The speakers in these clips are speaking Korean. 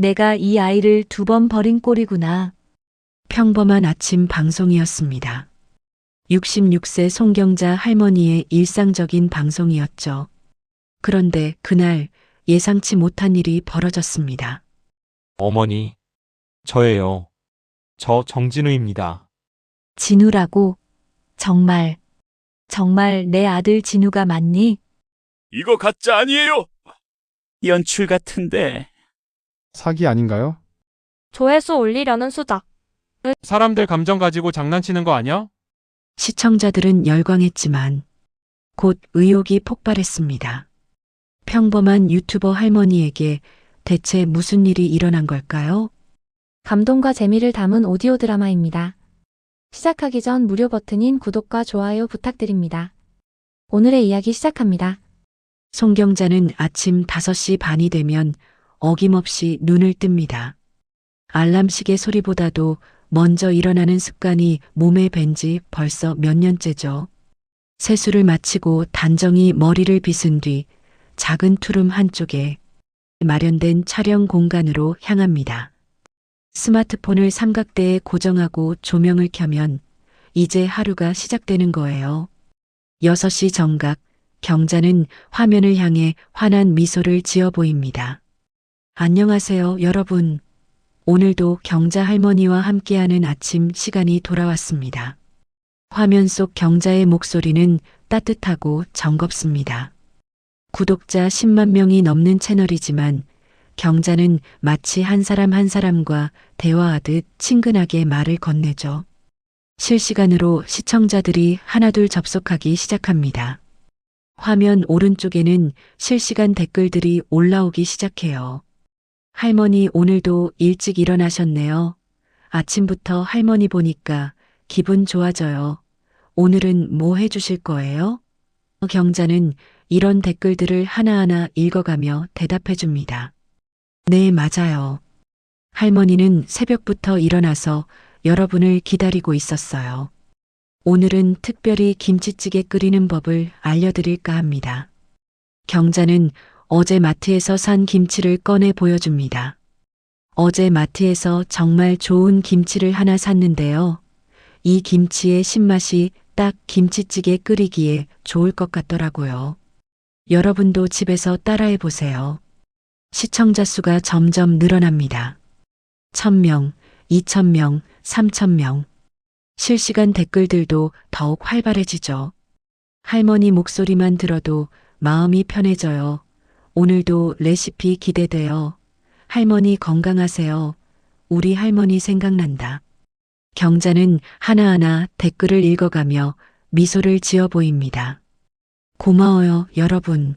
내가 이 아이를 2번 버린 꼴이구나. 평범한 아침 방송이었습니다. 66세 송경자 할머니의 일상적인 방송이었죠. 그런데 그날 예상치 못한 일이 벌어졌습니다. 어머니, 저예요. 저 정진우입니다. 진우라고? 정말 내 아들 진우가 맞니? 이거 가짜 아니에요. 연출 같은데. 사기 아닌가요? 조회수 올리려는 수작. 사람들 감정 가지고 장난치는 거 아니야? 시청자들은 열광했지만 곧 의혹이 폭발했습니다. 평범한 유튜버 할머니에게 대체 무슨 일이 일어난 걸까요? 감동과 재미를 담은 오디오 드라마입니다. 시작하기 전 무료 버튼인 구독과 좋아요 부탁드립니다. 오늘의 이야기 시작합니다. 송경자는 아침 5시 반이 되면 어김없이 눈을 뜹니다. 알람시계 소리보다도 먼저 일어나는 습관이 몸에 밴지 벌써 몇 년째죠. 세수를 마치고 단정히 머리를 빗은 뒤 작은 투룸 한쪽에 마련된 촬영 공간으로 향합니다. 스마트폰을 삼각대에 고정하고 조명을 켜면 이제 하루가 시작되는 거예요. 6시 정각, 경자는 화면을 향해 환한 미소를 지어 보입니다. 안녕하세요, 여러분. 오늘도 경자 할머니와 함께하는 아침 시간이 돌아왔습니다. 화면 속 경자의 목소리는 따뜻하고 정겹습니다. 구독자 10만 명이 넘는 채널이지만 경자는 마치 한 사람 한 사람과 대화하듯 친근하게 말을 건네죠. 실시간으로 시청자들이 하나둘 접속하기 시작합니다. 화면 오른쪽에는 실시간 댓글들이 올라오기 시작해요. 할머니 오늘도 일찍 일어나셨네요. 아침부터 할머니 보니까 기분 좋아져요. 오늘은 뭐 해주실 거예요? 경자는 이런 댓글들을 하나하나 읽어가며 대답해 줍니다. 네, 맞아요. 할머니는 새벽부터 일어나서 여러분을 기다리고 있었어요. 오늘은 특별히 김치찌개 끓이는 법을 알려드릴까 합니다. 경자는 어제 마트에서 산 김치를 꺼내 보여줍니다. 어제 마트에서 정말 좋은 김치를 하나 샀는데요. 이 김치의 신맛이 딱 김치찌개 끓이기에 좋을 것 같더라고요. 여러분도 집에서 따라해 보세요. 시청자 수가 점점 늘어납니다. 1000명, 2000명, 3000명. 실시간 댓글들도 더욱 활발해지죠. 할머니 목소리만 들어도 마음이 편해져요. 오늘도 레시피 기대돼요. 할머니 건강하세요. 우리 할머니 생각난다. 경자는 하나하나 댓글을 읽어가며 미소를 지어 보입니다. 고마워요, 여러분.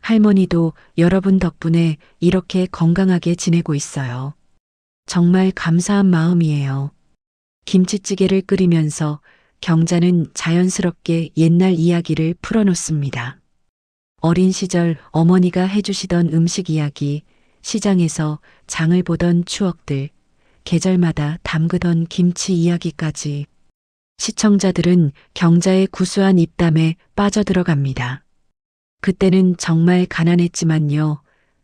할머니도 여러분 덕분에 이렇게 건강하게 지내고 있어요. 정말 감사한 마음이에요. 김치찌개를 끓이면서 경자는 자연스럽게 옛날 이야기를 풀어놓습니다. 어린 시절 어머니가 해주시던 음식 이야기, 시장에서 장을 보던 추억들, 계절마다 담그던 김치 이야기까지. 시청자들은 경자의 구수한 입담에 빠져들어갑니다. 그때는 정말 가난했지만요.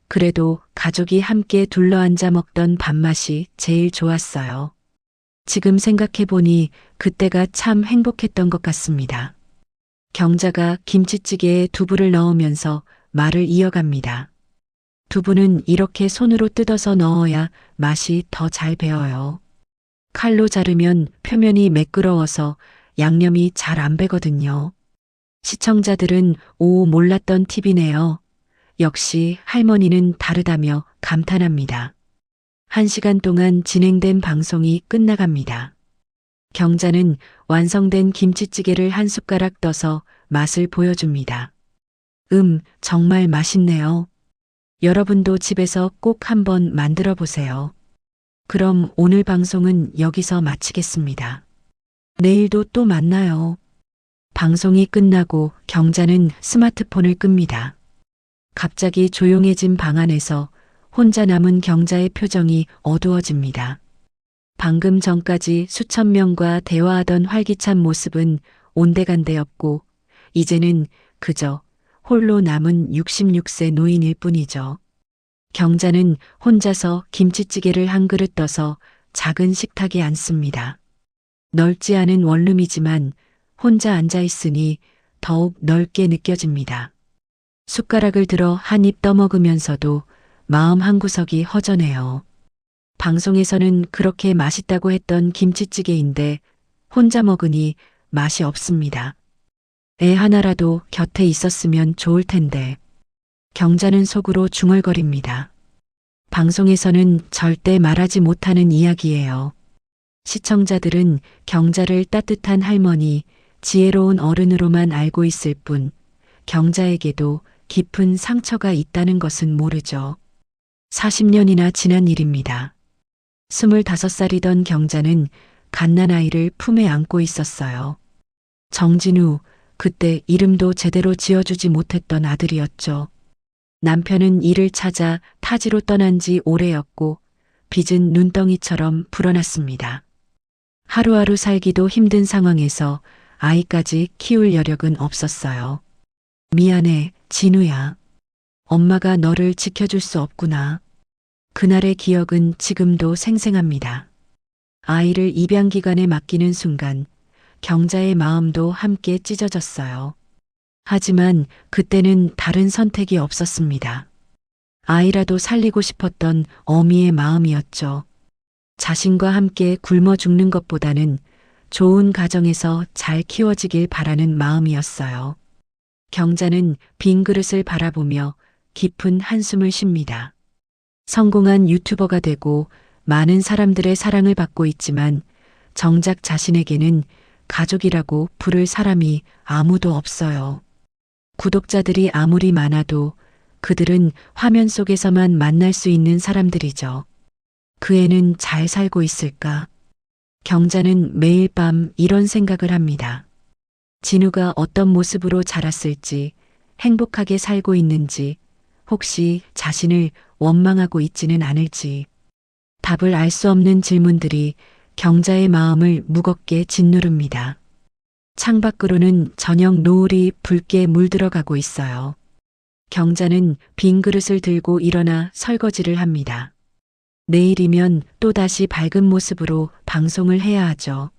그래도 가족이 함께 둘러앉아 먹던 밥맛이 제일 좋았어요. 지금 생각해보니 그때가 참 행복했던 것 같습니다. 경자가 김치찌개에 두부를 넣으면서 말을 이어갑니다. 두부는 이렇게 손으로 뜯어서 넣어야 맛이 더 잘 배어요. 칼로 자르면 표면이 매끄러워서 양념이 잘 안 배거든요. 시청자들은 오, 몰랐던 팁이네요. 역시 할머니는 다르다며 감탄합니다. 1시간 동안 진행된 방송이 끝나갑니다. 경자는 완성된 김치찌개를 한 숟가락 떠서 맛을 보여줍니다. 정말 맛있네요. 여러분도 집에서 꼭 한번 만들어 보세요. 그럼 오늘 방송은 여기서 마치겠습니다. 내일도 또 만나요. 방송이 끝나고 경자는 스마트폰을 끕니다. 갑자기 조용해진 방 안에서 혼자 남은 경자의 표정이 어두워집니다. 방금 전까지 수천 명과 대화하던 활기찬 모습은 온데간데없고 이제는 그저 홀로 남은 66세 노인일 뿐이죠. 경자는 혼자서 김치찌개를 한 그릇 떠서 작은 식탁에 앉습니다. 넓지 않은 원룸이지만 혼자 앉아 있으니 더욱 넓게 느껴집니다. 숟가락을 들어 한 입 떠먹으면서도 마음 한구석이 허전해요. 방송에서는 그렇게 맛있다고 했던 김치찌개인데 혼자 먹으니 맛이 없습니다. 애 하나라도 곁에 있었으면 좋을 텐데. 경자는 속으로 중얼거립니다. 방송에서는 절대 말하지 못하는 이야기예요. 시청자들은 경자를 따뜻한 할머니, 지혜로운 어른으로만 알고 있을 뿐 경자에게도 깊은 상처가 있다는 것은 모르죠. 40년이나 지난 일입니다. 25살이던 경자는 갓난아이를 품에 안고 있었어요. 정진우, 그때 이름도 제대로 지어주지 못했던 아들이었죠. 남편은 일을 찾아 타지로 떠난 지 오래였고 빚은 눈덩이처럼 불어났습니다. 하루하루 살기도 힘든 상황에서 아이까지 키울 여력은 없었어요. 미안해, 진우야. 엄마가 너를 지켜줄 수 없구나. 그날의 기억은 지금도 생생합니다. 아이를 입양기관에 맡기는 순간 경자의 마음도 함께 찢어졌어요. 하지만 그때는 다른 선택이 없었습니다. 아이라도 살리고 싶었던 어미의 마음이었죠. 자신과 함께 굶어 죽는 것보다는 좋은 가정에서 잘 키워지길 바라는 마음이었어요. 경자는 빈 그릇을 바라보며 깊은 한숨을 쉽니다. 성공한 유튜버가 되고 많은 사람들의 사랑을 받고 있지만 정작 자신에게는 가족이라고 부를 사람이 아무도 없어요. 구독자들이 아무리 많아도 그들은 화면 속에서만 만날 수 있는 사람들이죠. 그 애는 잘 살고 있을까? 경자는 매일 밤 이런 생각을 합니다. 진우가 어떤 모습으로 자랐을지, 행복하게 살고 있는지, 혹시 자신을 원망하고 있지는 않을지. 답을 알 수 없는 질문들이 경자의 마음을 무겁게 짓누릅니다. 창밖으로는 저녁 노을이 붉게 물들어가고 있어요. 경자는 빈 그릇을 들고 일어나 설거지를 합니다. 내일이면 또다시 밝은 모습으로 방송을 해야 하죠.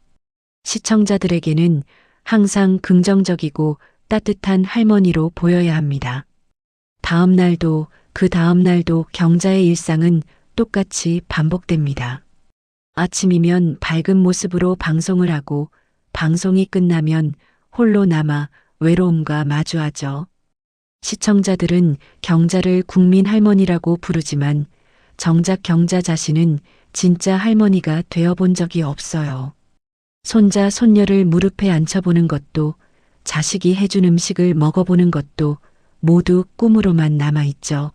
시청자들에게는 항상 긍정적이고 따뜻한 할머니로 보여야 합니다. 다음 날도 그 다음 날도 경자의 일상은 똑같이 반복됩니다. 아침이면 밝은 모습으로 방송을 하고 방송이 끝나면 홀로 남아 외로움과 마주하죠. 시청자들은 경자를 국민 할머니라고 부르지만 정작 경자 자신은 진짜 할머니가 되어본 적이 없어요. 손자, 손녀를 무릎에 앉혀보는 것도 자식이 해준 음식을 먹어보는 것도 모두 꿈으로만 남아있죠.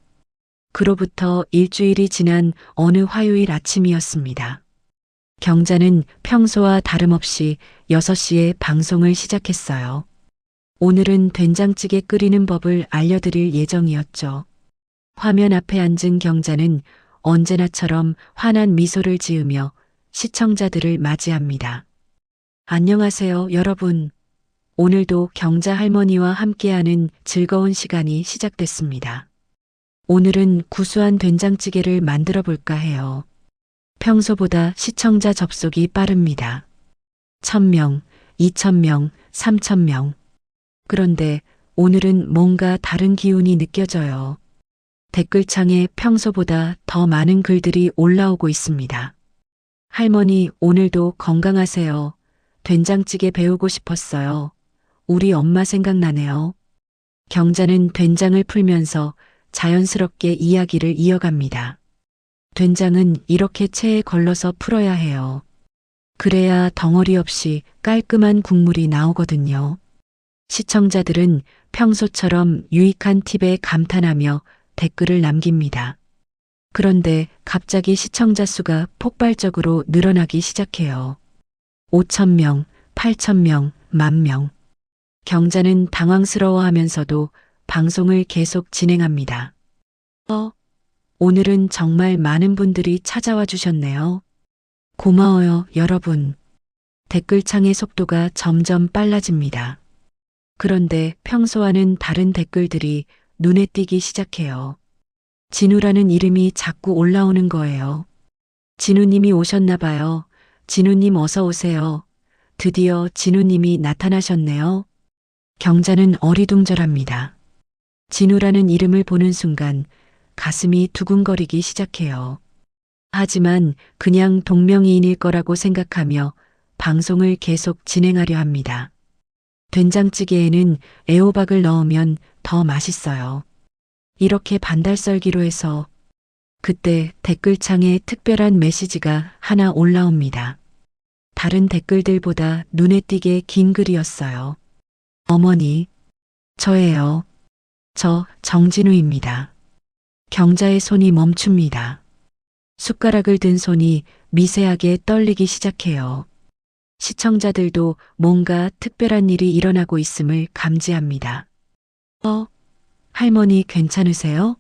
그로부터 일주일이 지난 어느 화요일 아침이었습니다. 경자는 평소와 다름없이 6시에 방송을 시작했어요. 오늘은 된장찌개 끓이는 법을 알려드릴 예정이었죠. 화면 앞에 앉은 경자는 언제나처럼 환한 미소를 지으며 시청자들을 맞이합니다. 안녕하세요, 여러분. 오늘도 경자 할머니와 함께하는 즐거운 시간이 시작됐습니다. 오늘은 구수한 된장찌개를 만들어 볼까 해요. 평소보다 시청자 접속이 빠릅니다. 1000명, 2000명, 3000명. 그런데 오늘은 뭔가 다른 기운이 느껴져요. 댓글창에 평소보다 더 많은 글들이 올라오고 있습니다. 할머니, 오늘도 건강하세요. 된장찌개 배우고 싶었어요. 우리 엄마 생각나네요. 경자는 된장을 풀면서 자연스럽게 이야기를 이어갑니다. 된장은 이렇게 체에 걸러서 풀어야 해요. 그래야 덩어리 없이 깔끔한 국물이 나오거든요. 시청자들은 평소처럼 유익한 팁에 감탄하며 댓글을 남깁니다. 그런데 갑자기 시청자 수가 폭발적으로 늘어나기 시작해요. 5000명, 8000명, 10,000명. 경자는 당황스러워하면서도 방송을 계속 진행합니다. 오늘은 정말 많은 분들이 찾아와 주셨네요. 고마워요, 여러분. 댓글창의 속도가 점점 빨라집니다. 그런데 평소와는 다른 댓글들이 눈에 띄기 시작해요. 진우라는 이름이 자꾸 올라오는 거예요. 진우님이 오셨나 봐요. 진우님 어서 오세요. 드디어 진우님이 나타나셨네요. 경자는 어리둥절합니다. 진우라는 이름을 보는 순간 가슴이 두근거리기 시작해요. 하지만 그냥 동명이인일 거라고 생각하며 방송을 계속 진행하려 합니다. 된장찌개에는 애호박을 넣으면 더 맛있어요. 이렇게 반달썰기로 해서 그때 댓글창에 특별한 메시지가 하나 올라옵니다. 다른 댓글들보다 눈에 띄게 긴 글이었어요. 어머니, 저예요. 저 정진우입니다. 경자의 손이 멈춥니다. 숟가락을 든 손이 미세하게 떨리기 시작해요. 시청자들도 뭔가 특별한 일이 일어나고 있음을 감지합니다. 할머니 괜찮으세요?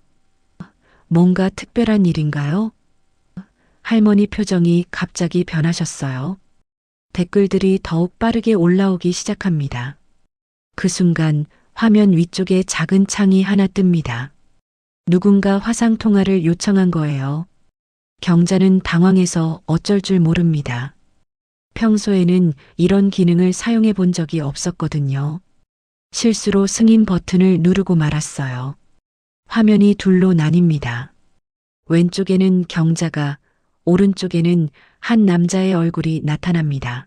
뭔가 특별한 일인가요? 할머니 표정이 갑자기 변하셨어요. 댓글들이 더욱 빠르게 올라오기 시작합니다. 그 순간 화면 위쪽에 작은 창이 하나 뜹니다. 누군가 화상 통화를 요청한 거예요. 경자는 당황해서 어쩔 줄 모릅니다. 평소에는 이런 기능을 사용해 본 적이 없었거든요. 실수로 승인 버튼을 누르고 말았어요. 화면이 둘로 나뉩니다. 왼쪽에는 경자가, 오른쪽에는 한 남자의 얼굴이 나타납니다.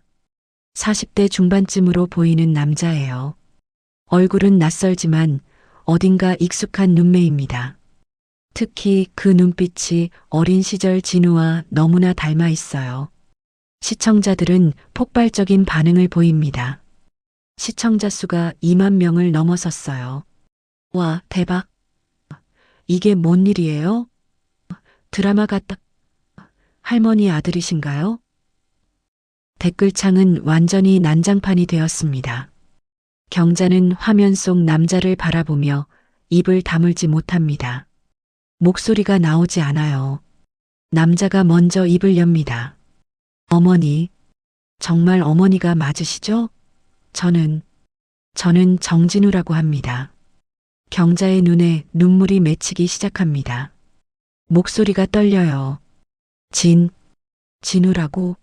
40대 중반쯤으로 보이는 남자예요. 얼굴은 낯설지만 어딘가 익숙한 눈매입니다. 특히 그 눈빛이 어린 시절 진우와 너무나 닮아 있어요. 시청자들은 폭발적인 반응을 보입니다. 시청자 수가 2만 명을 넘어섰어요. 와, 대박. 이게 뭔 일이에요? 드라마 같다. 할머니 아들이신가요? 댓글창은 완전히 난장판이 되었습니다. 경자는 화면 속 남자를 바라보며 입을 다물지 못합니다. 목소리가 나오지 않아요. 남자가 먼저 입을 엽니다. 어머니, 정말 어머니가 맞으시죠? 저는 정진우라고 합니다. 경자의 눈에 눈물이 맺히기 시작합니다. 목소리가 떨려요. 진우라고?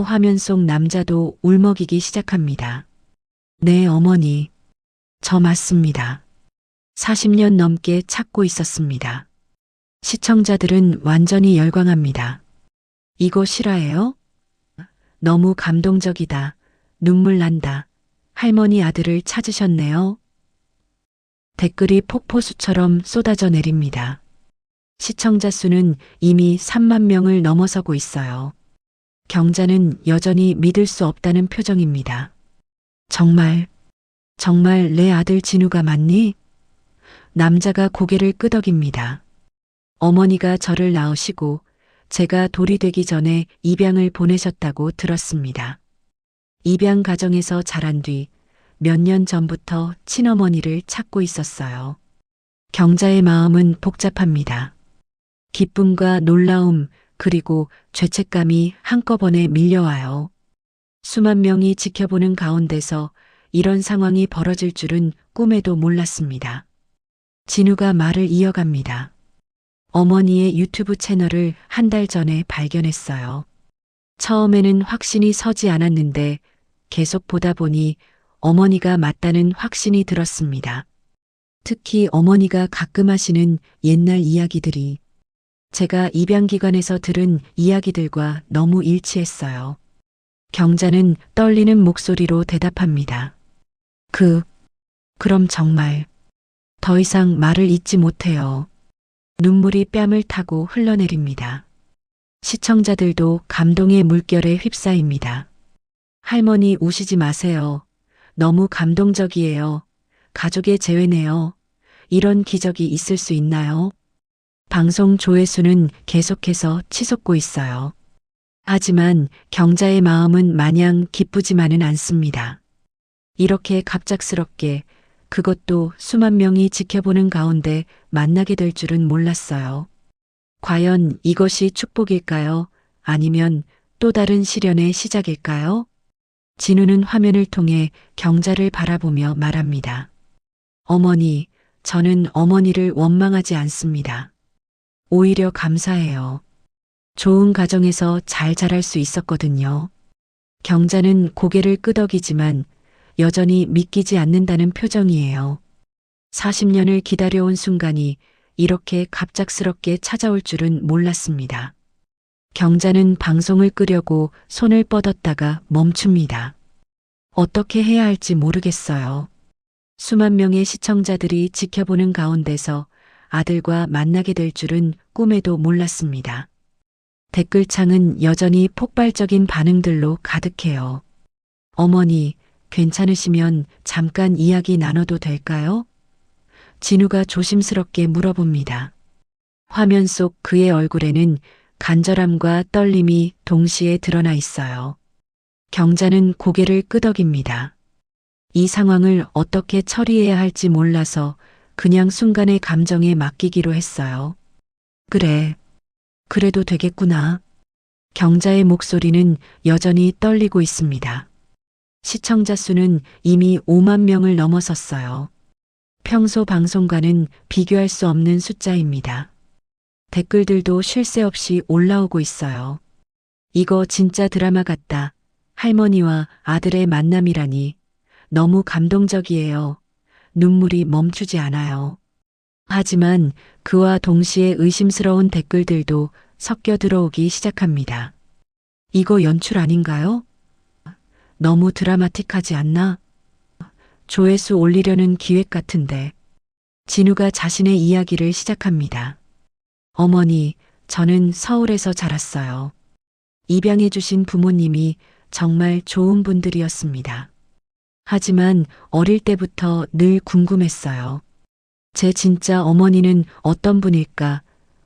화면 속 남자도 울먹이기 시작합니다. 네, 어머니. 저 맞습니다. 40년 넘게 찾고 있었습니다. 시청자들은 완전히 열광합니다. 이거 실화예요? 너무 감동적이다. 눈물 난다. 할머니 아들을 찾으셨네요. 댓글이 폭포수처럼 쏟아져 내립니다. 시청자 수는 이미 3만 명을 넘어서고 있어요. 경자는 여전히 믿을 수 없다는 표정입니다. 정말 내 아들 진우가 맞니? 남자가 고개를 끄덕입니다. 어머니가 저를 낳으시고 제가 돌이 되기 전에 입양을 보내셨다고 들었습니다. 입양 가정에서 자란 뒤 몇 년 전부터 친어머니를 찾고 있었어요. 경자의 마음은 복잡합니다. 기쁨과 놀라움 그리고 죄책감이 한꺼번에 밀려와요. 수만 명이 지켜보는 가운데서 이런 상황이 벌어질 줄은 꿈에도 몰랐습니다. 진우가 말을 이어갑니다. 어머니의 유튜브 채널을 한 달 전에 발견했어요. 처음에는 확신이 서지 않았는데 계속 보다 보니 어머니가 맞다는 확신이 들었습니다. 특히 어머니가 가끔 하시는 옛날 이야기들이 제가 입양기관에서 들은 이야기들과 너무 일치했어요. 경자는 떨리는 목소리로 대답합니다. 그럼 정말 더 이상 말을 잇지 못해요. 눈물이 뺨을 타고 흘러내립니다. 시청자들도 감동의 물결에 휩싸입니다. 할머니 우시지 마세요. 너무 감동적이에요. 가족의 재회네요. 이런 기적이 있을 수 있나요? 방송 조회수는 계속해서 치솟고 있어요. 하지만 경자의 마음은 마냥 기쁘지만은 않습니다. 이렇게 갑작스럽게 그것도 수만 명이 지켜보는 가운데 만나게 될 줄은 몰랐어요. 과연 이것이 축복일까요? 아니면 또 다른 시련의 시작일까요? 진우는 화면을 통해 경자를 바라보며 말합니다. 어머니, 저는 어머니를 원망하지 않습니다. 오히려 감사해요. 좋은 가정에서 잘 자랄 수 있었거든요. 경자는 고개를 끄덕이지만 여전히 믿기지 않는다는 표정이에요. 40년을 기다려온 순간이 이렇게 갑작스럽게 찾아올 줄은 몰랐습니다. 경자는 방송을 끄려고 손을 뻗었다가 멈춥니다. 어떻게 해야 할지 모르겠어요. 수만 명의 시청자들이 지켜보는 가운데서 아들과 만나게 될 줄은 꿈에도 몰랐습니다. 댓글창은 여전히 폭발적인 반응들로 가득해요. 어머니, 괜찮으시면 잠깐 이야기 나눠도 될까요? 진우가 조심스럽게 물어봅니다. 화면 속 그의 얼굴에는 간절함과 떨림이 동시에 드러나 있어요. 경자는 고개를 끄덕입니다. 이 상황을 어떻게 처리해야 할지 몰라서 그냥 순간의 감정에 맡기기로 했어요. 그래. 그래도 되겠구나. 경자의 목소리는 여전히 떨리고 있습니다. 시청자 수는 이미 5만 명을 넘어섰어요. 평소 방송과는 비교할 수 없는 숫자입니다. 댓글들도 쉴 새 없이 올라오고 있어요. 이거 진짜 드라마 같다. 할머니와 아들의 만남이라니. 너무 감동적이에요. 눈물이 멈추지 않아요. 하지만 그와 동시에 의심스러운 댓글들도 섞여 들어오기 시작합니다. 이거 연출 아닌가요? 너무 드라마틱하지 않나? 조회수 올리려는 기획 같은데. 진우가 자신의 이야기를 시작합니다. 어머니, 저는 서울에서 자랐어요. 입양해 주신 부모님이 정말 좋은 분들이었습니다. 하지만 어릴 때부터 늘 궁금했어요. 제 진짜 어머니는 어떤 분일까?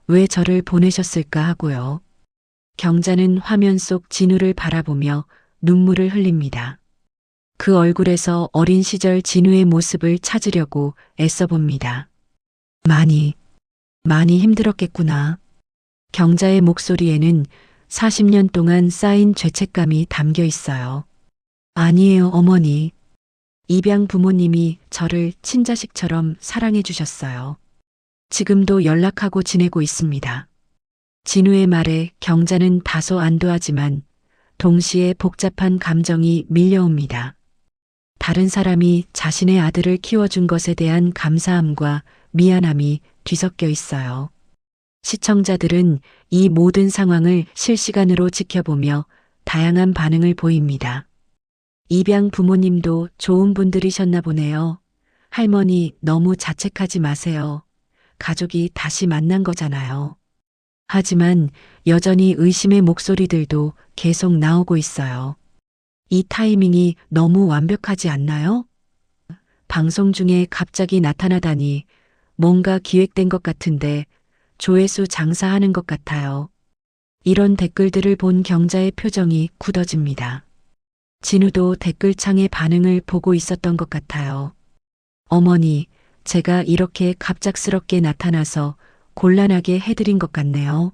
왜 저를 보내셨을까 하고요. 경자는 화면 속 진우를 바라보며 눈물을 흘립니다. 그 얼굴에서 어린 시절 진우의 모습을 찾으려고 애써봅니다. 많이 힘들었겠구나. 경자의 목소리에는 40년 동안 쌓인 죄책감이 담겨 있어요. 아니에요, 어머니. 입양 부모님이 저를 친자식처럼 사랑해 주셨어요. 지금도 연락하고 지내고 있습니다. 진우의 말에 경자는 다소 안도하지만 동시에 복잡한 감정이 밀려옵니다. 다른 사람이 자신의 아들을 키워준 것에 대한 감사함과 미안함이 뒤섞여 있어요. 시청자들은 이 모든 상황을 실시간으로 지켜보며 다양한 반응을 보입니다. 입양 부모님도 좋은 분들이셨나 보네요. 할머니 너무 자책하지 마세요. 가족이 다시 만난 거잖아요. 하지만 여전히 의심의 목소리들도 계속 나오고 있어요. 이 타이밍이 너무 완벽하지 않나요? 방송 중에 갑자기 나타나다니 뭔가 기획된 것 같은데 조회수 장사하는 것 같아요. 이런 댓글들을 본 경자의 표정이 굳어집니다. 진우도 댓글창의 반응을 보고 있었던 것 같아요. 어머니, 제가 이렇게 갑작스럽게 나타나서 곤란하게 해드린 것 같네요.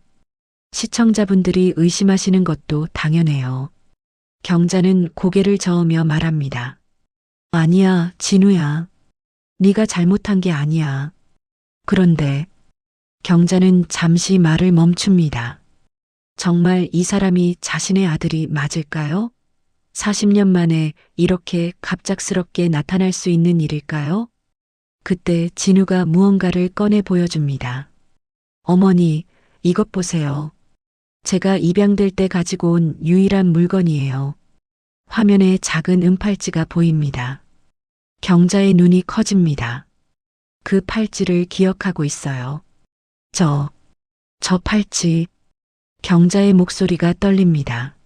시청자분들이 의심하시는 것도 당연해요. 경자는 고개를 저으며 말합니다. 아니야, 진우야. 네가 잘못한 게 아니야. 그런데 경자는 잠시 말을 멈춥니다. 정말 이 사람이 자신의 아들이 맞을까요? 40년 만에 이렇게 갑작스럽게 나타날 수 있는 일일까요? 그때 진우가 무언가를 꺼내 보여줍니다. 어머니, 이것 보세요. 제가 입양될 때 가지고 온 유일한 물건이에요. 화면에 작은 은팔찌가 보입니다. 경자의 눈이 커집니다. 그 팔찌를 기억하고 있어요. 저 팔찌. 경자의 목소리가 떨립니다.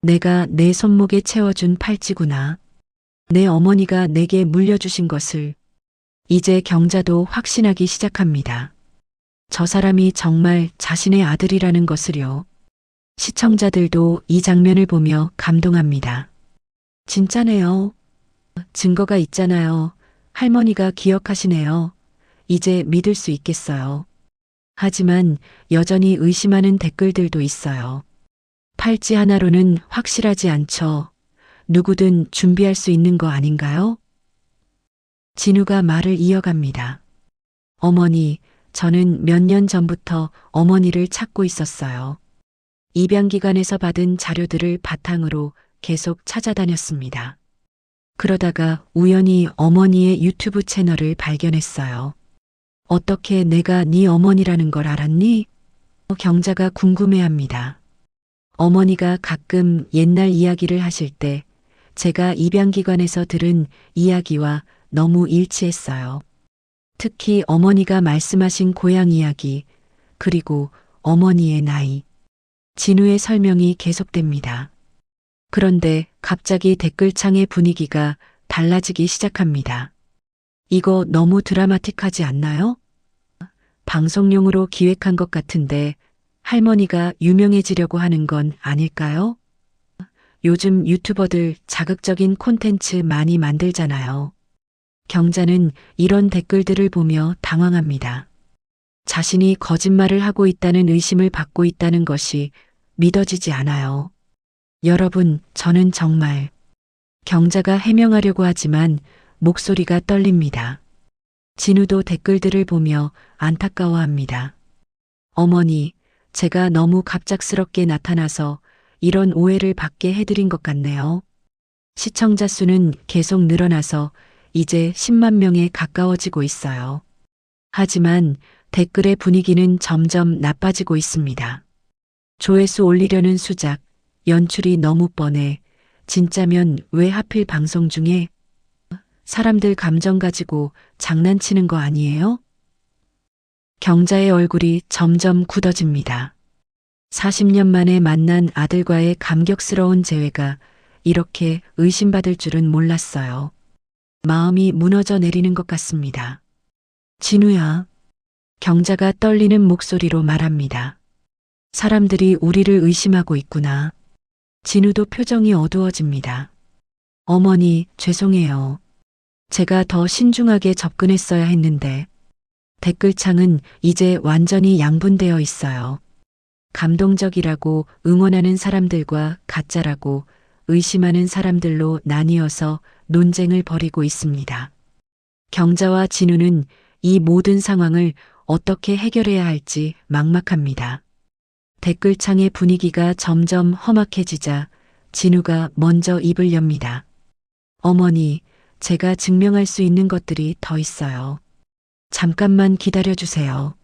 내가 내 손목에 채워준 팔찌구나. 내 어머니가 내게 물려주신 것을. 이제 경자도 확신하기 시작합니다. 저 사람이 정말 자신의 아들이라는 것을요. 시청자들도 이 장면을 보며 감동합니다. 진짜네요. 증거가 있잖아요. 할머니가 기억하시네요. 이제 믿을 수 있겠어요. 하지만 여전히 의심하는 댓글들도 있어요. 팔찌 하나로는 확실하지 않죠. 누구든 준비할 수 있는 거 아닌가요? 진우가 말을 이어갑니다. 어머니, 저는 몇 년 전부터 어머니를 찾고 있었어요. 입양기관에서 받은 자료들을 바탕으로 계속 찾아다녔습니다. 그러다가 우연히 어머니의 유튜브 채널을 발견했어요. 어떻게 내가 네 어머니라는 걸 알았니? 경자가 궁금해합니다. 어머니가 가끔 옛날 이야기를 하실 때 제가 입양기관에서 들은 이야기와 너무 일치했어요. 특히 어머니가 말씀하신 고향 이야기, 그리고 어머니의 나이. 진우의 설명이 계속됩니다. 그런데 갑자기 댓글창의 분위기가 달라지기 시작합니다. 이거 너무 드라마틱하지 않나요? 방송용으로 기획한 것 같은데 할머니가 유명해지려고 하는 건 아닐까요? 요즘 유튜버들 자극적인 콘텐츠 많이 만들잖아요. 경자는 이런 댓글들을 보며 당황합니다. 자신이 거짓말을 하고 있다는 의심을 받고 있다는 것이 믿어지지 않아요. 여러분, 저는 정말 경자가 해명하려고 하지만 목소리가 떨립니다. 진우도 댓글들을 보며 안타까워합니다. 어머니, 제가 너무 갑작스럽게 나타나서 이런 오해를 받게 해드린 것 같네요. 시청자 수는 계속 늘어나서 이제 10만 명에 가까워지고 있어요. 하지만 댓글의 분위기는 점점 나빠지고 있습니다. 조회수 올리려는 수작, 연출이 너무 뻔해. 진짜면 왜 하필 방송 중에? 사람들 감정 가지고 장난치는 거 아니에요? 경자의 얼굴이 점점 굳어집니다. 40년 만에 만난 아들과의 감격스러운 재회가 이렇게 의심받을 줄은 몰랐어요. 마음이 무너져 내리는 것 같습니다. 진우야. 경자가 떨리는 목소리로 말합니다. 사람들이 우리를 의심하고 있구나. 진우도 표정이 어두워집니다. 어머니, 죄송해요. 제가 더 신중하게 접근했어야 했는데. 댓글창은 이제 완전히 양분되어 있어요. 감동적이라고 응원하는 사람들과 가짜라고 의심하는 사람들로 나뉘어서 논쟁을 벌이고 있습니다. 경자와 진우는 이 모든 상황을 어떻게 해결해야 할지 막막합니다. 댓글창의 분위기가 점점 험악해지자 진우가 먼저 입을 엽니다. 어머니, 제가 증명할 수 있는 것들이 더 있어요. 잠깐만 기다려주세요.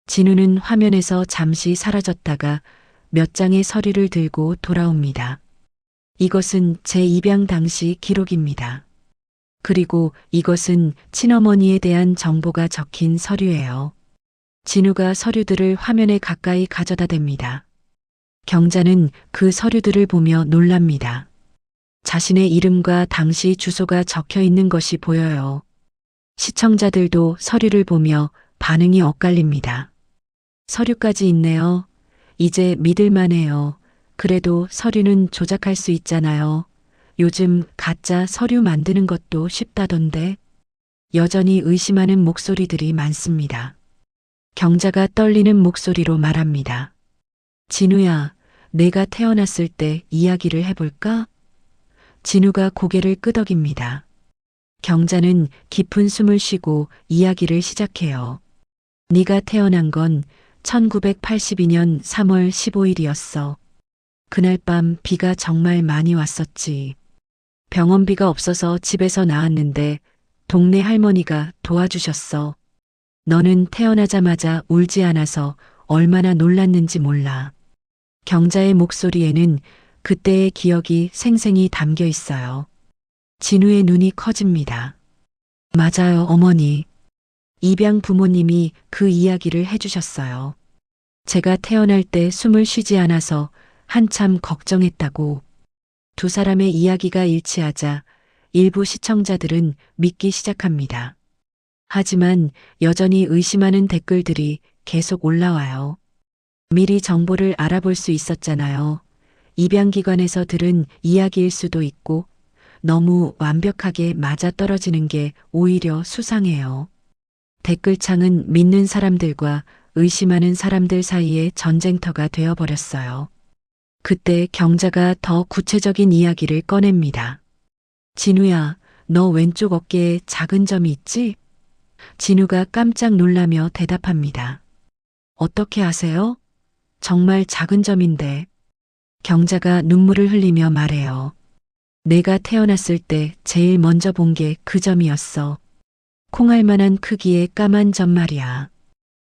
진우는 화면에서 잠시 사라졌다가 몇 장의 서류를 들고 돌아옵니다. 이것은 제 입양 당시 기록입니다. 그리고 이것은 친어머니에 대한 정보가 적힌 서류예요. 진우가 서류들을 화면에 가까이 가져다 댑니다. 경자는 그 서류들을 보며 놀랍니다. 자신의 이름과 당시 주소가 적혀 있는 것이 보여요. 시청자들도 서류를 보며 반응이 엇갈립니다. 서류까지 있네요. 이제 믿을만해요. 그래도 서류는 조작할 수 있잖아요. 요즘 가짜 서류 만드는 것도 쉽다던데. 여전히 의심하는 목소리들이 많습니다. 경자가 떨리는 목소리로 말합니다. 진우야, 내가 태어났을 때 이야기를 해볼까? 진우가 고개를 끄덕입니다. 경자는 깊은 숨을 쉬고 이야기를 시작해요. 네가 태어난 건 1982년 3월 15일이었어. 그날 밤 비가 정말 많이 왔었지. 병원비가 없어서 집에서 나왔는데 동네 할머니가 도와주셨어. 너는 태어나자마자 울지 않아서 얼마나 놀랐는지 몰라. 경자의 목소리에는 그때의 기억이 생생히 담겨 있어요. 진우의 눈이 커집니다. 맞아요, 어머니. 입양 부모님이 그 이야기를 해주셨어요. 제가 태어날 때 숨을 쉬지 않아서 한참 걱정했다고. 두 사람의 이야기가 일치하자 일부 시청자들은 믿기 시작합니다. 하지만 여전히 의심하는 댓글들이 계속 올라와요. 미리 정보를 알아볼 수 있었잖아요. 입양기관에서 들은 이야기일 수도 있고 너무 완벽하게 맞아떨어지는 게 오히려 수상해요. 댓글창은 믿는 사람들과 의심하는 사람들 사이의 전쟁터가 되어버렸어요. 그때 경자가 더 구체적인 이야기를 꺼냅니다. 진우야, 너 왼쪽 어깨에 작은 점이 있지? 진우가 깜짝 놀라며 대답합니다. 어떻게 아세요? 정말 작은 점인데. 경자가 눈물을 흘리며 말해요. 내가 태어났을 때 제일 먼저 본 게 그 점이었어. 콩알만한 크기의 까만 점 말이야.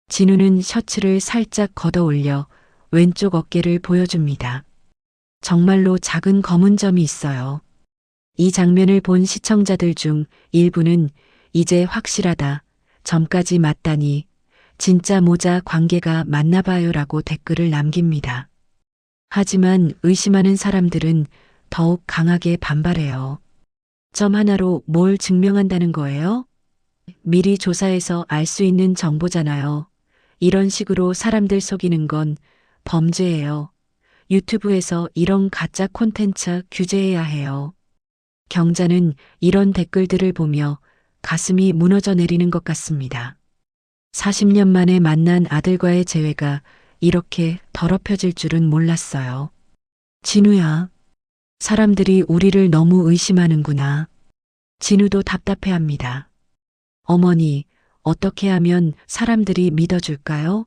진우는 셔츠를 살짝 걷어 올려 왼쪽 어깨를 보여줍니다. 정말로 작은 검은 점이 있어요. 이 장면을 본 시청자들 중 일부는 이제 확실하다. 점까지 맞다니. 진짜 모자 관계가 맞나 봐요라고 댓글을 남깁니다. 하지만 의심하는 사람들은 더욱 강하게 반발해요. 점 하나로 뭘 증명한다는 거예요? 미리 조사해서 알 수 있는 정보잖아요. 이런 식으로 사람들 속이는 건 범죄예요. 유튜브에서 이런 가짜 콘텐츠 규제해야 해요. 경자는 이런 댓글들을 보며 가슴이 무너져 내리는 것 같습니다. 40년 만에 만난 아들과의 재회가 이렇게 더럽혀질 줄은 몰랐어요. 진우야, 사람들이 우리를 너무 의심하는구나. 진우도 답답해합니다. 어머니, 어떻게 하면 사람들이 믿어줄까요?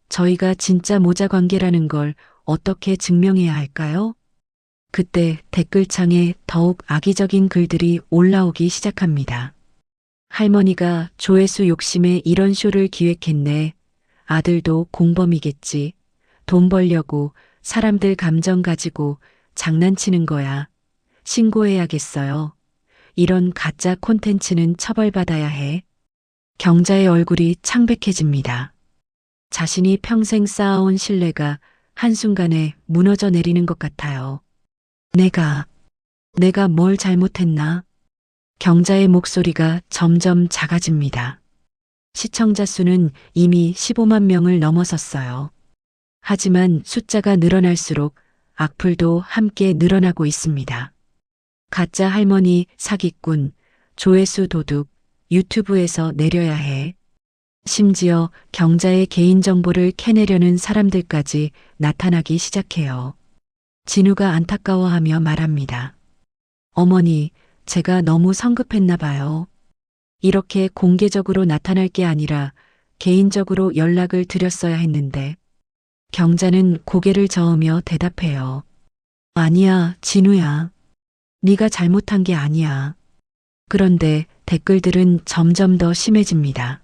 저희가 진짜 모자 관계라는 걸 어떻게 증명해야 할까요? 그때 댓글창에 더욱 악의적인 글들이 올라오기 시작합니다. 할머니가 조회수 욕심에 이런 쇼를 기획했네. 아들도 공범이겠지. 돈 벌려고 사람들 감정 가지고 장난치는 거야. 신고해야겠어요. 이런 가짜 콘텐츠는 처벌받아야 해. 경자의 얼굴이 창백해집니다. 자신이 평생 쌓아온 신뢰가 한순간에 무너져 내리는 것 같아요. 내가 뭘 잘못했나? 경자의 목소리가 점점 작아집니다. 시청자 수는 이미 15만 명을 넘어섰어요. 하지만 숫자가 늘어날수록 악플도 함께 늘어나고 있습니다. 가짜 할머니 사기꾼, 조회수 도둑, 유튜브에서 내려야 해. 심지어 경자의 개인정보를 캐내려는 사람들까지 나타나기 시작해요. 진우가 안타까워하며 말합니다. 어머니, 제가 너무 성급했나 봐요. 이렇게 공개적으로 나타날 게 아니라 개인적으로 연락을 드렸어야 했는데. 경자는 고개를 저으며 대답해요. 아니야, 진우야. 네가 잘못한 게 아니야. 그런데 댓글들은 점점 더 심해집니다.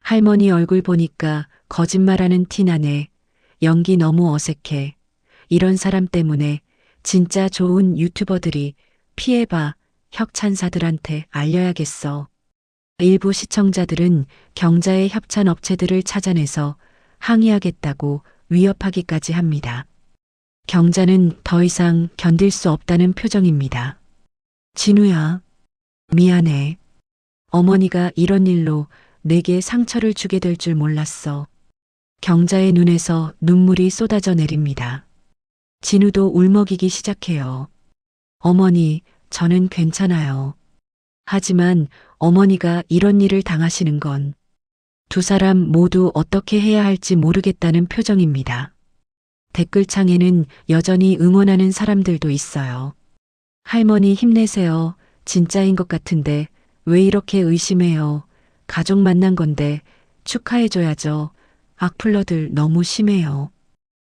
할머니 얼굴 보니까 거짓말하는 티 나네. 연기 너무 어색해. 이런 사람 때문에 진짜 좋은 유튜버들이 피해봐. 협찬사들한테 알려야겠어. 일부 시청자들은 경자의 협찬 업체들을 찾아내서 항의하겠다고 위협하기까지 합니다. 경자는 더 이상 견딜 수 없다는 표정입니다. 진우야, 미안해. 어머니가 이런 일로 내게 상처를 주게 될 줄 몰랐어. 경자의 눈에서 눈물이 쏟아져 내립니다. 진우도 울먹이기 시작해요. 어머니, 저는 괜찮아요. 하지만 어머니가 이런 일을 당하시는 건 두 사람 모두 어떻게 해야 할지 모르겠다는 표정입니다. 댓글창에는 여전히 응원하는 사람들도 있어요. 할머니 힘내세요. 진짜인 것 같은데 왜 이렇게 의심해요. 가족 만난 건데 축하해줘야죠. 악플러들 너무 심해요.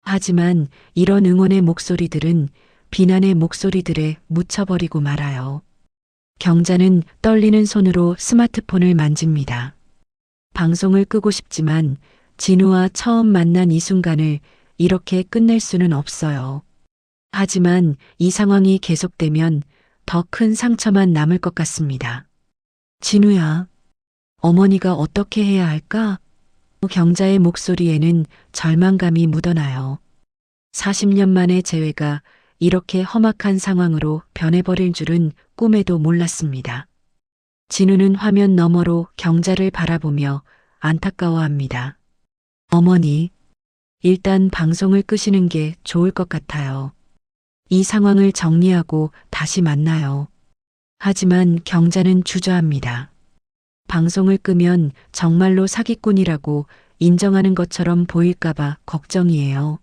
하지만 이런 응원의 목소리들은 비난의 목소리들에 묻혀버리고 말아요. 경자는 떨리는 손으로 스마트폰을 만집니다. 방송을 끄고 싶지만 진우와 처음 만난 이 순간을 이렇게 끝낼 수는 없어요. 하지만 이 상황이 계속되면 더 큰 상처만 남을 것 같습니다. 진우야, 어머니가 어떻게 해야 할까? 경자의 목소리에는 절망감이 묻어나요. 40년 만의 재회가 이렇게 험악한 상황으로 변해버릴 줄은 꿈에도 몰랐습니다. 진우는 화면 너머로 경자를 바라보며 안타까워합니다. 어머니, 일단 방송을 끄시는 게 좋을 것 같아요. 이 상황을 정리하고 다시 만나요. 하지만 경자는 주저합니다. 방송을 끄면 정말로 사기꾼이라고 인정하는 것처럼 보일까봐 걱정이에요.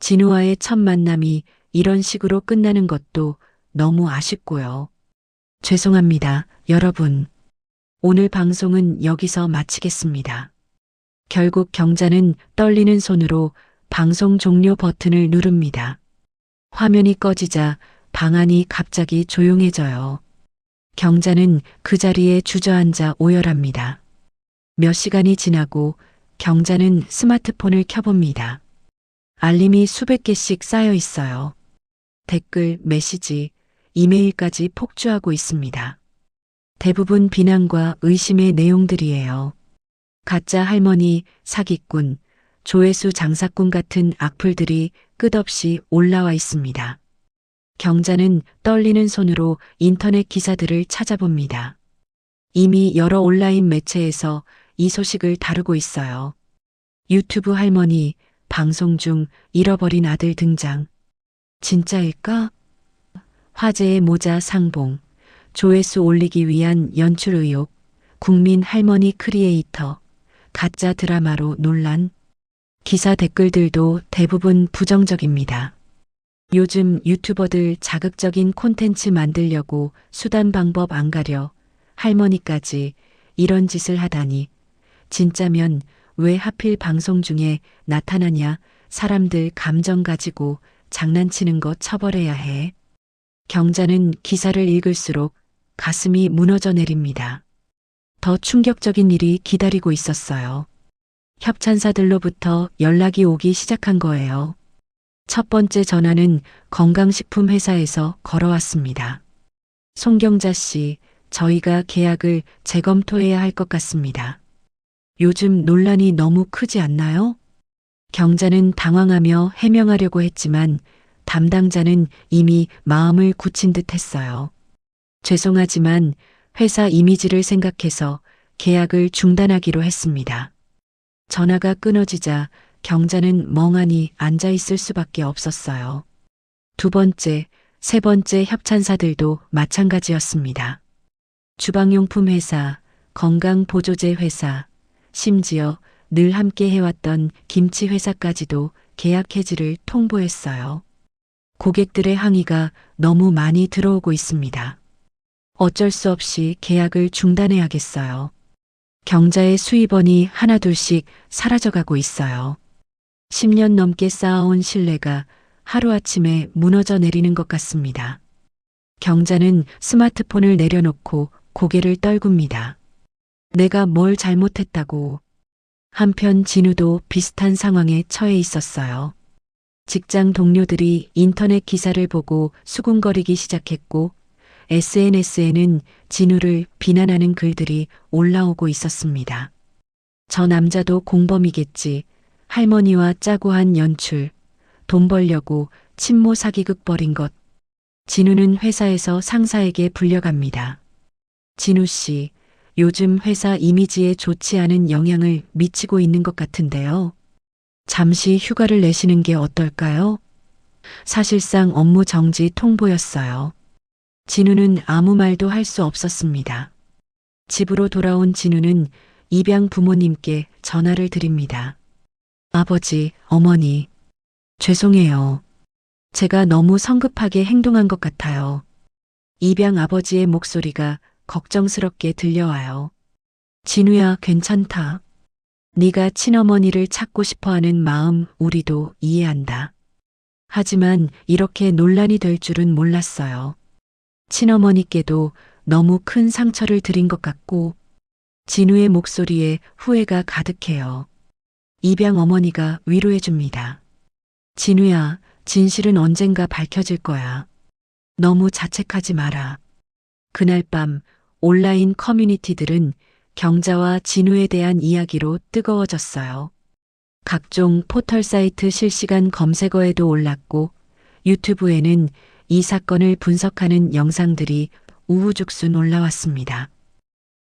진우와의 첫 만남이 이런 식으로 끝나는 것도 너무 아쉽고요. 죄송합니다, 여러분. 오늘 방송은 여기서 마치겠습니다. 결국 경자는 떨리는 손으로 방송 종료 버튼을 누릅니다. 화면이 꺼지자 방 안이 갑자기 조용해져요. 경자는 그 자리에 주저앉아 오열합니다. 몇 시간이 지나고 경자는 스마트폰을 켜봅니다. 알림이 수백 개씩 쌓여 있어요. 댓글, 메시지, 이메일까지 폭주하고 있습니다. 대부분 비난과 의심의 내용들이에요. 가짜 할머니, 사기꾼, 조회수 장사꾼 같은 악플들이 끝없이 올라와 있습니다. 경자는 떨리는 손으로 인터넷 기사들을 찾아봅니다. 이미 여러 온라인 매체에서 이 소식을 다루고 있어요. 유튜브 할머니, 방송 중 잃어버린 아들 등장. 진짜일까? 화제의 모자 상봉, 조회수 올리기 위한 연출 의혹, 국민 할머니 크리에이터, 가짜 드라마로 논란. 기사 댓글들도 대부분 부정적입니다. 요즘 유튜버들 자극적인 콘텐츠 만들려고 수단 방법 안 가려 할머니까지 이런 짓을 하다니. 진짜면 왜 하필 방송 중에 나타나냐. 사람들 감정 가지고 장난치는 거 처벌해야 해. 경자는 기사를 읽을수록 가슴이 무너져 내립니다. 더 충격적인 일이 기다리고 있었어요. 협찬사들로부터 연락이 오기 시작한 거예요. 첫 번째 전화는 건강식품 회사에서 걸어왔습니다. 송경자 씨, 저희가 계약을 재검토해야 할 것 같습니다. 요즘 논란이 너무 크지 않나요? 경자는 당황하며 해명하려고 했지만 담당자는 이미 마음을 굳힌 듯 했어요. 죄송하지만 회사 이미지를 생각해서 계약을 중단하기로 했습니다. 전화가 끊어지자 경자는 멍하니 앉아 있을 수밖에 없었어요. 두 번째, 세 번째 협찬사들도 마찬가지였습니다. 주방용품 회사, 건강보조제 회사, 심지어 늘 함께 해왔던 김치 회사까지도 계약 해지를 통보했어요. 고객들의 항의가 너무 많이 들어오고 있습니다. 어쩔 수 없이 계약을 중단해야겠어요. 경자의 수입원이 하나둘씩 사라져가고 있어요. 10년 넘게 쌓아온 신뢰가 하루아침에 무너져 내리는 것 같습니다. 경자는 스마트폰을 내려놓고 고개를 떨굽니다. 내가 뭘 잘못했다고. 한편 진우도 비슷한 상황에 처해 있었어요. 직장 동료들이 인터넷 기사를 보고 수군거리기 시작했고 SNS에는 진우를 비난하는 글들이 올라오고 있었습니다. 저 남자도 공범이겠지. 할머니와 짜고 한 연출. 돈 벌려고 친모 사기극 벌인 것. 진우는 회사에서 상사에게 불려갑니다. 진우 씨, 요즘 회사 이미지에 좋지 않은 영향을 미치고 있는 것 같은데요. 잠시 휴가를 내시는 게 어떨까요? 사실상 업무 정지 통보였어요. 진우는 아무 말도 할 수 없었습니다. 집으로 돌아온 진우는 입양 부모님께 전화를 드립니다. 아버지, 어머니, 죄송해요. 제가 너무 성급하게 행동한 것 같아요. 입양 아버지의 목소리가 걱정스럽게 들려와요. 진우야, 괜찮다. 네가 친어머니를 찾고 싶어하는 마음 우리도 이해한다. 하지만 이렇게 논란이 될 줄은 몰랐어요. 친어머니께도 너무 큰 상처를 드린 것 같고 진우의 목소리에 후회가 가득해요. 입양 어머니가 위로해 줍니다. 진우야, 진실은 언젠가 밝혀질 거야. 너무 자책하지 마라. 그날 밤 온라인 커뮤니티들은 경자와 진우에 대한 이야기로 뜨거워졌어요. 각종 포털 사이트 실시간 검색어에도 올랐고 유튜브에는 이 사건을 분석하는 영상들이 우후죽순 올라왔습니다.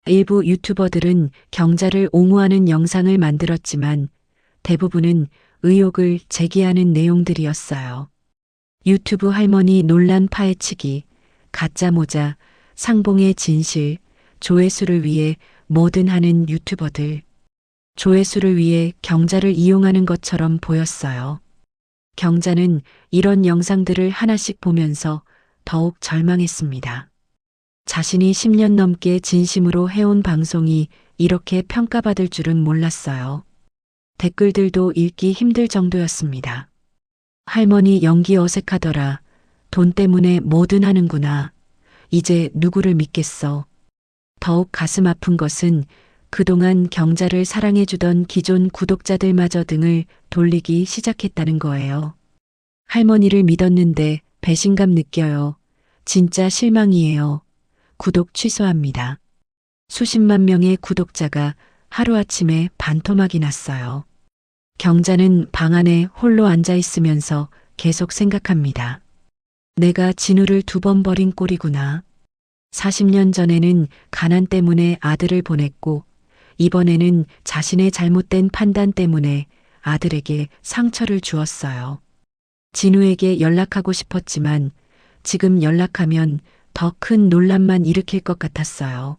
일부 유튜버들은 경자를 옹호하는 영상을 만들었지만 대부분은 의혹을 제기하는 내용들이었어요. 유튜브 할머니 논란 파헤치기, 가짜 모자, 상봉의 진실, 조회수를 위해 뭐든 하는 유튜버들. 조회수를 위해 경자를 이용하는 것처럼 보였어요. 경자는 이런 영상들을 하나씩 보면서 더욱 절망했습니다. 자신이 10년 넘게 진심으로 해온 방송이 이렇게 평가받을 줄은 몰랐어요. 댓글들도 읽기 힘들 정도였습니다. 할머니 연기 어색하더라. 돈 때문에 뭐든 하는구나. 이제 누구를 믿겠어. 더욱 가슴 아픈 것은 그동안 경자를 사랑해주던 기존 구독자들마저 등을 돌리기 시작했다는 거예요. 할머니를 믿었는데 배신감 느껴요. 진짜 실망이에요. 구독 취소합니다. 수십만 명의 구독자가 하루아침에 반토막이 났어요. 경자는 방 안에 홀로 앉아 있으면서 계속 생각합니다. 내가 진우를 2번 버린 꼴이구나. 40년 전에는 가난 때문에 아들을 보냈고 이번에는 자신의 잘못된 판단 때문에 아들에게 상처를 주었어요. 진우에게 연락하고 싶었지만 지금 연락하면 더 큰 논란만 일으킬 것 같았어요.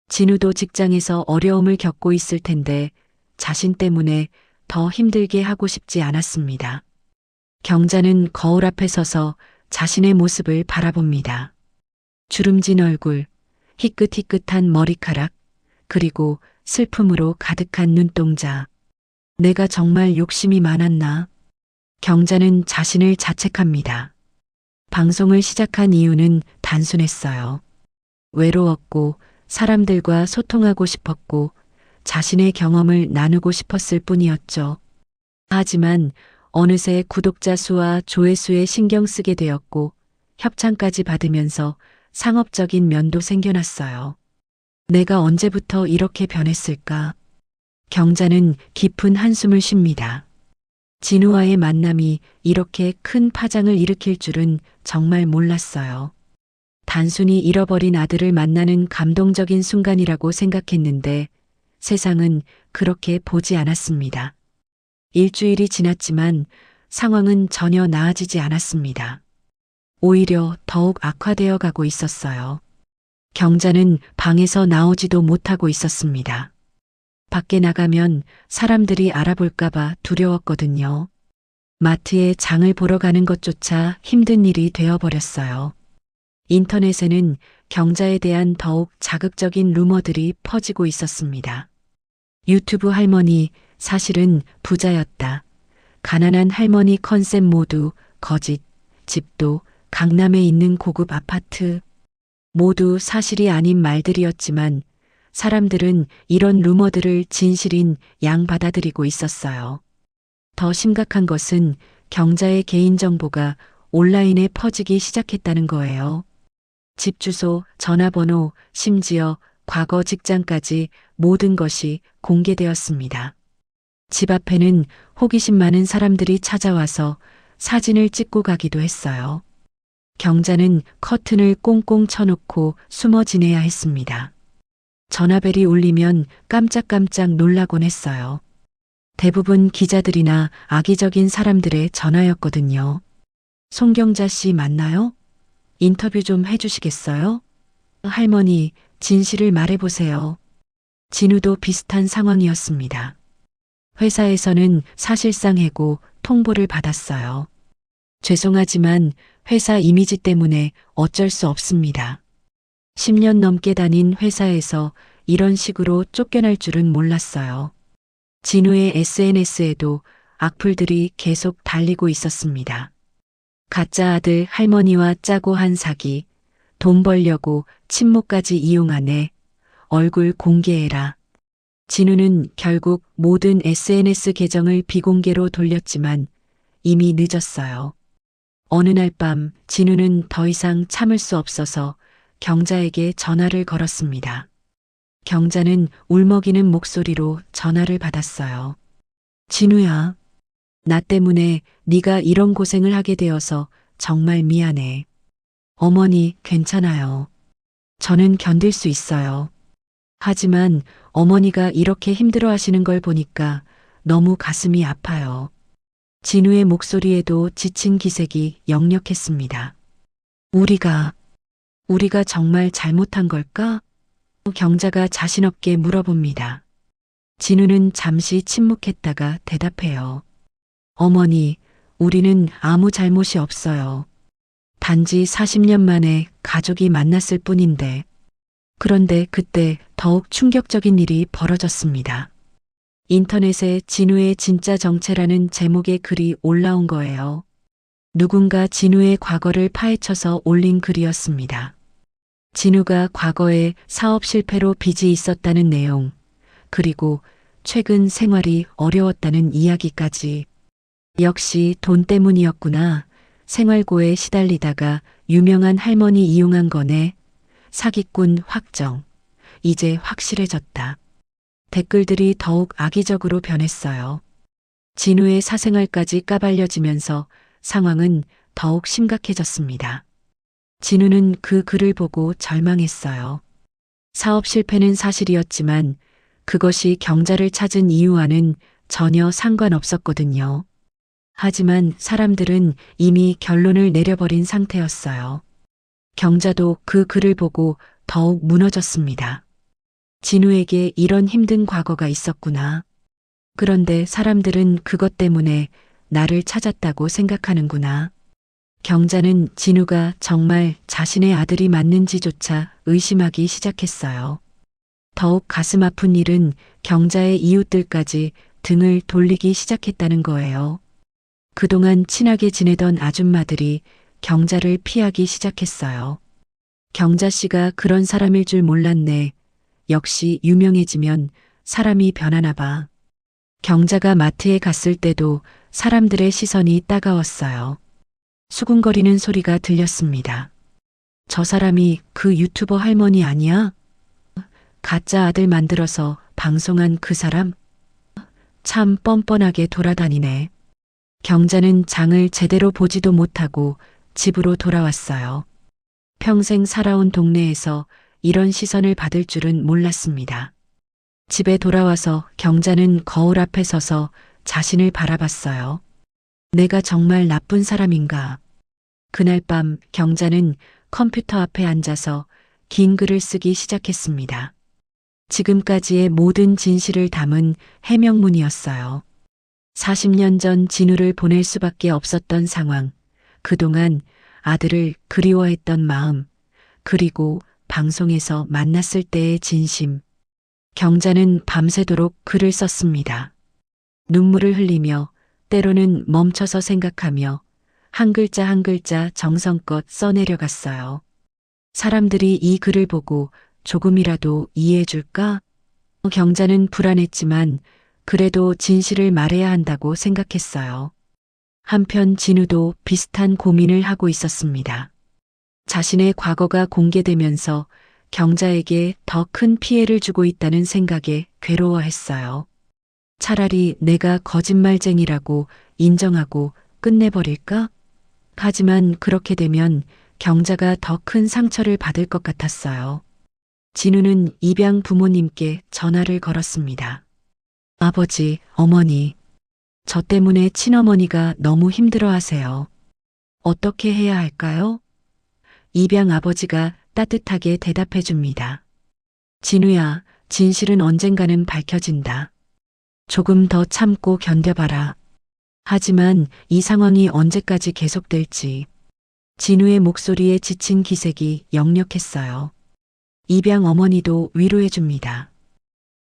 진우도 직장에서 어려움을 겪고 있을 텐데 자신 때문에 더 힘들게 하고 싶지 않았습니다. 경자는 거울 앞에 서서 자신의 모습을 바라봅니다. 주름진 얼굴, 희끗희끗한 머리카락, 그리고 슬픔으로 가득한 눈동자. 내가 정말 욕심이 많았나? 경자는 자신을 자책합니다. 방송을 시작한 이유는 단순했어요. 외로웠고 사람들과 소통하고 싶었고 자신의 경험을 나누고 싶었을 뿐이었죠. 하지만 어느새 구독자 수와 조회수에 신경 쓰게 되었고 협찬까지 받으면서 상업적인 면도 생겨났어요. 내가 언제부터 이렇게 변했을까? 경자는 깊은 한숨을 쉽니다. 진우와의 만남이 이렇게 큰 파장을 일으킬 줄은 정말 몰랐어요. 단순히 잃어버린 아들을 만나는 감동적인 순간이라고 생각했는데 세상은 그렇게 보지 않았습니다. 일주일이 지났지만 상황은 전혀 나아지지 않았습니다. 오히려 더욱 악화되어 가고 있었어요. 경자는 방에서 나오지도 못하고 있었습니다. 밖에 나가면 사람들이 알아볼까봐 두려웠거든요. 마트에 장을 보러 가는 것조차 힘든 일이 되어버렸어요. 인터넷에는 경자에 대한 더욱 자극적인 루머들이 퍼지고 있었습니다. 유튜브 할머니 사실은 부자였다. 가난한 할머니 컨셉 모두 거짓, 집도 강남에 있는 고급 아파트. 모두 사실이 아닌 말들이었지만 사람들은 이런 루머들을 진실인 양 받아들이고 있었어요. 더 심각한 것은 경자의 개인정보가 온라인에 퍼지기 시작했다는 거예요. 집 주소, 전화번호, 심지어 과거 직장까지 모든 것이 공개되었습니다. 집 앞에는 호기심 많은 사람들이 찾아와서 사진을 찍고 가기도 했어요. 경자는 커튼을 꽁꽁 쳐놓고 숨어 지내야 했습니다. 전화벨이 울리면 깜짝깜짝 놀라곤 했어요. 대부분 기자들이나 악의적인 사람들의 전화였거든요. 송경자 씨 맞나요? 인터뷰 좀 해주시겠어요? 할머니, 진실을 말해보세요. 진우도 비슷한 상황이었습니다. 회사에서는 사실상 해고 통보를 받았어요. 죄송하지만 회사 이미지 때문에 어쩔 수 없습니다. 10년 넘게 다닌 회사에서 이런 식으로 쫓겨날 줄은 몰랐어요. 진우의 SNS에도 악플들이 계속 달리고 있었습니다. 가짜 아들 할머니와 짜고 한 사기, 돈 벌려고 친모까지 이용하네, 얼굴 공개해라. 진우는 결국 모든 SNS 계정을 비공개로 돌렸지만 이미 늦었어요. 어느 날 밤 진우는 더 이상 참을 수 없어서 경자에게 전화를 걸었습니다. 경자는 울먹이는 목소리로 전화를 받았어요. 진우야, 나 때문에 네가 이런 고생을 하게 되어서 정말 미안해. 어머니 괜찮아요. 저는 견딜 수 있어요. 하지만 어머니가 이렇게 힘들어 하시는 걸 보니까 너무 가슴이 아파요. 진우의 목소리에도 지친 기색이 역력했습니다. 우리가 정말 잘못한 걸까? 경자가 자신 없게 물어봅니다. 진우는 잠시 침묵했다가 대답해요. 어머니, 우리는 아무 잘못이 없어요. 단지 40년 만에 가족이 만났을 뿐인데. 그런데 그때 더욱 충격적인 일이 벌어졌습니다. 인터넷에 진우의 진짜 정체라는 제목의 글이 올라온 거예요. 누군가 진우의 과거를 파헤쳐서 올린 글이었습니다. 진우가 과거에 사업 실패로 빚이 있었다는 내용, 그리고 최근 생활이 어려웠다는 이야기까지. 역시 돈 때문이었구나. 생활고에 시달리다가 유명한 할머니 이용한 거네. 사기꾼 확정. 이제 확실해졌다. 댓글들이 더욱 악의적으로 변했어요. 진우의 사생활까지 까발려지면서 상황은 더욱 심각해졌습니다. 진우는 그 글을 보고 절망했어요. 사업 실패는 사실이었지만 그것이 경자를 찾은 이유와는 전혀 상관없었거든요. 하지만 사람들은 이미 결론을 내려버린 상태였어요. 경자도 그 글을 보고 더욱 무너졌습니다. 진우에게 이런 힘든 과거가 있었구나. 그런데 사람들은 그것 때문에 나를 찾았다고 생각하는구나. 경자는 진우가 정말 자신의 아들이 맞는지조차 의심하기 시작했어요. 더욱 가슴 아픈 일은 경자의 이웃들까지 등을 돌리기 시작했다는 거예요. 그동안 친하게 지내던 아줌마들이 경자를 피하기 시작했어요. 경자 씨가 그런 사람일 줄 몰랐네. 역시 유명해지면 사람이 변하나 봐. 경자가 마트에 갔을 때도 사람들의 시선이 따가웠어요. 수군거리는 소리가 들렸습니다. 저 사람이 그 유튜버 할머니 아니야? 가짜 아들 만들어서 방송한 그 사람? 참 뻔뻔하게 돌아다니네. 경자는 장을 제대로 보지도 못하고 집으로 돌아왔어요. 평생 살아온 동네에서 이런 시선을 받을 줄은 몰랐습니다. 집에 돌아와서 경자는 거울 앞에 서서 자신을 바라봤어요. 내가 정말 나쁜 사람인가? 그날 밤 경자는 컴퓨터 앞에 앉아서 긴 글을 쓰기 시작했습니다. 지금까지의 모든 진실을 담은 해명문이었어요. 40년 전 진우를 보낼 수밖에 없었던 상황, 그동안 아들을 그리워했던 마음, 그리고 방송에서 만났을 때의 진심. 경자는 밤새도록 글을 썼습니다. 눈물을 흘리며 때로는 멈춰서 생각하며 한 글자 한 글자 정성껏 써내려갔어요. 사람들이 이 글을 보고 조금이라도 이해해줄까? 경자는 불안했지만 그래도 진실을 말해야 한다고 생각했어요. 한편 진우도 비슷한 고민을 하고 있었습니다. 자신의 과거가 공개되면서 경자에게 더 큰 피해를 주고 있다는 생각에 괴로워했어요. 차라리 내가 거짓말쟁이라고 인정하고 끝내버릴까? 하지만 그렇게 되면 경자가 더 큰 상처를 받을 것 같았어요. 진우는 입양 부모님께 전화를 걸었습니다. 아버지, 어머니, 저 때문에 친어머니가 너무 힘들어하세요. 어떻게 해야 할까요? 입양 아버지가 따뜻하게 대답해 줍니다. 진우야, 진실은 언젠가는 밝혀진다. 조금 더 참고 견뎌봐라. 하지만 이 상황이 언제까지 계속될지. 진우의 목소리에 지친 기색이 역력했어요. 입양 어머니도 위로해 줍니다.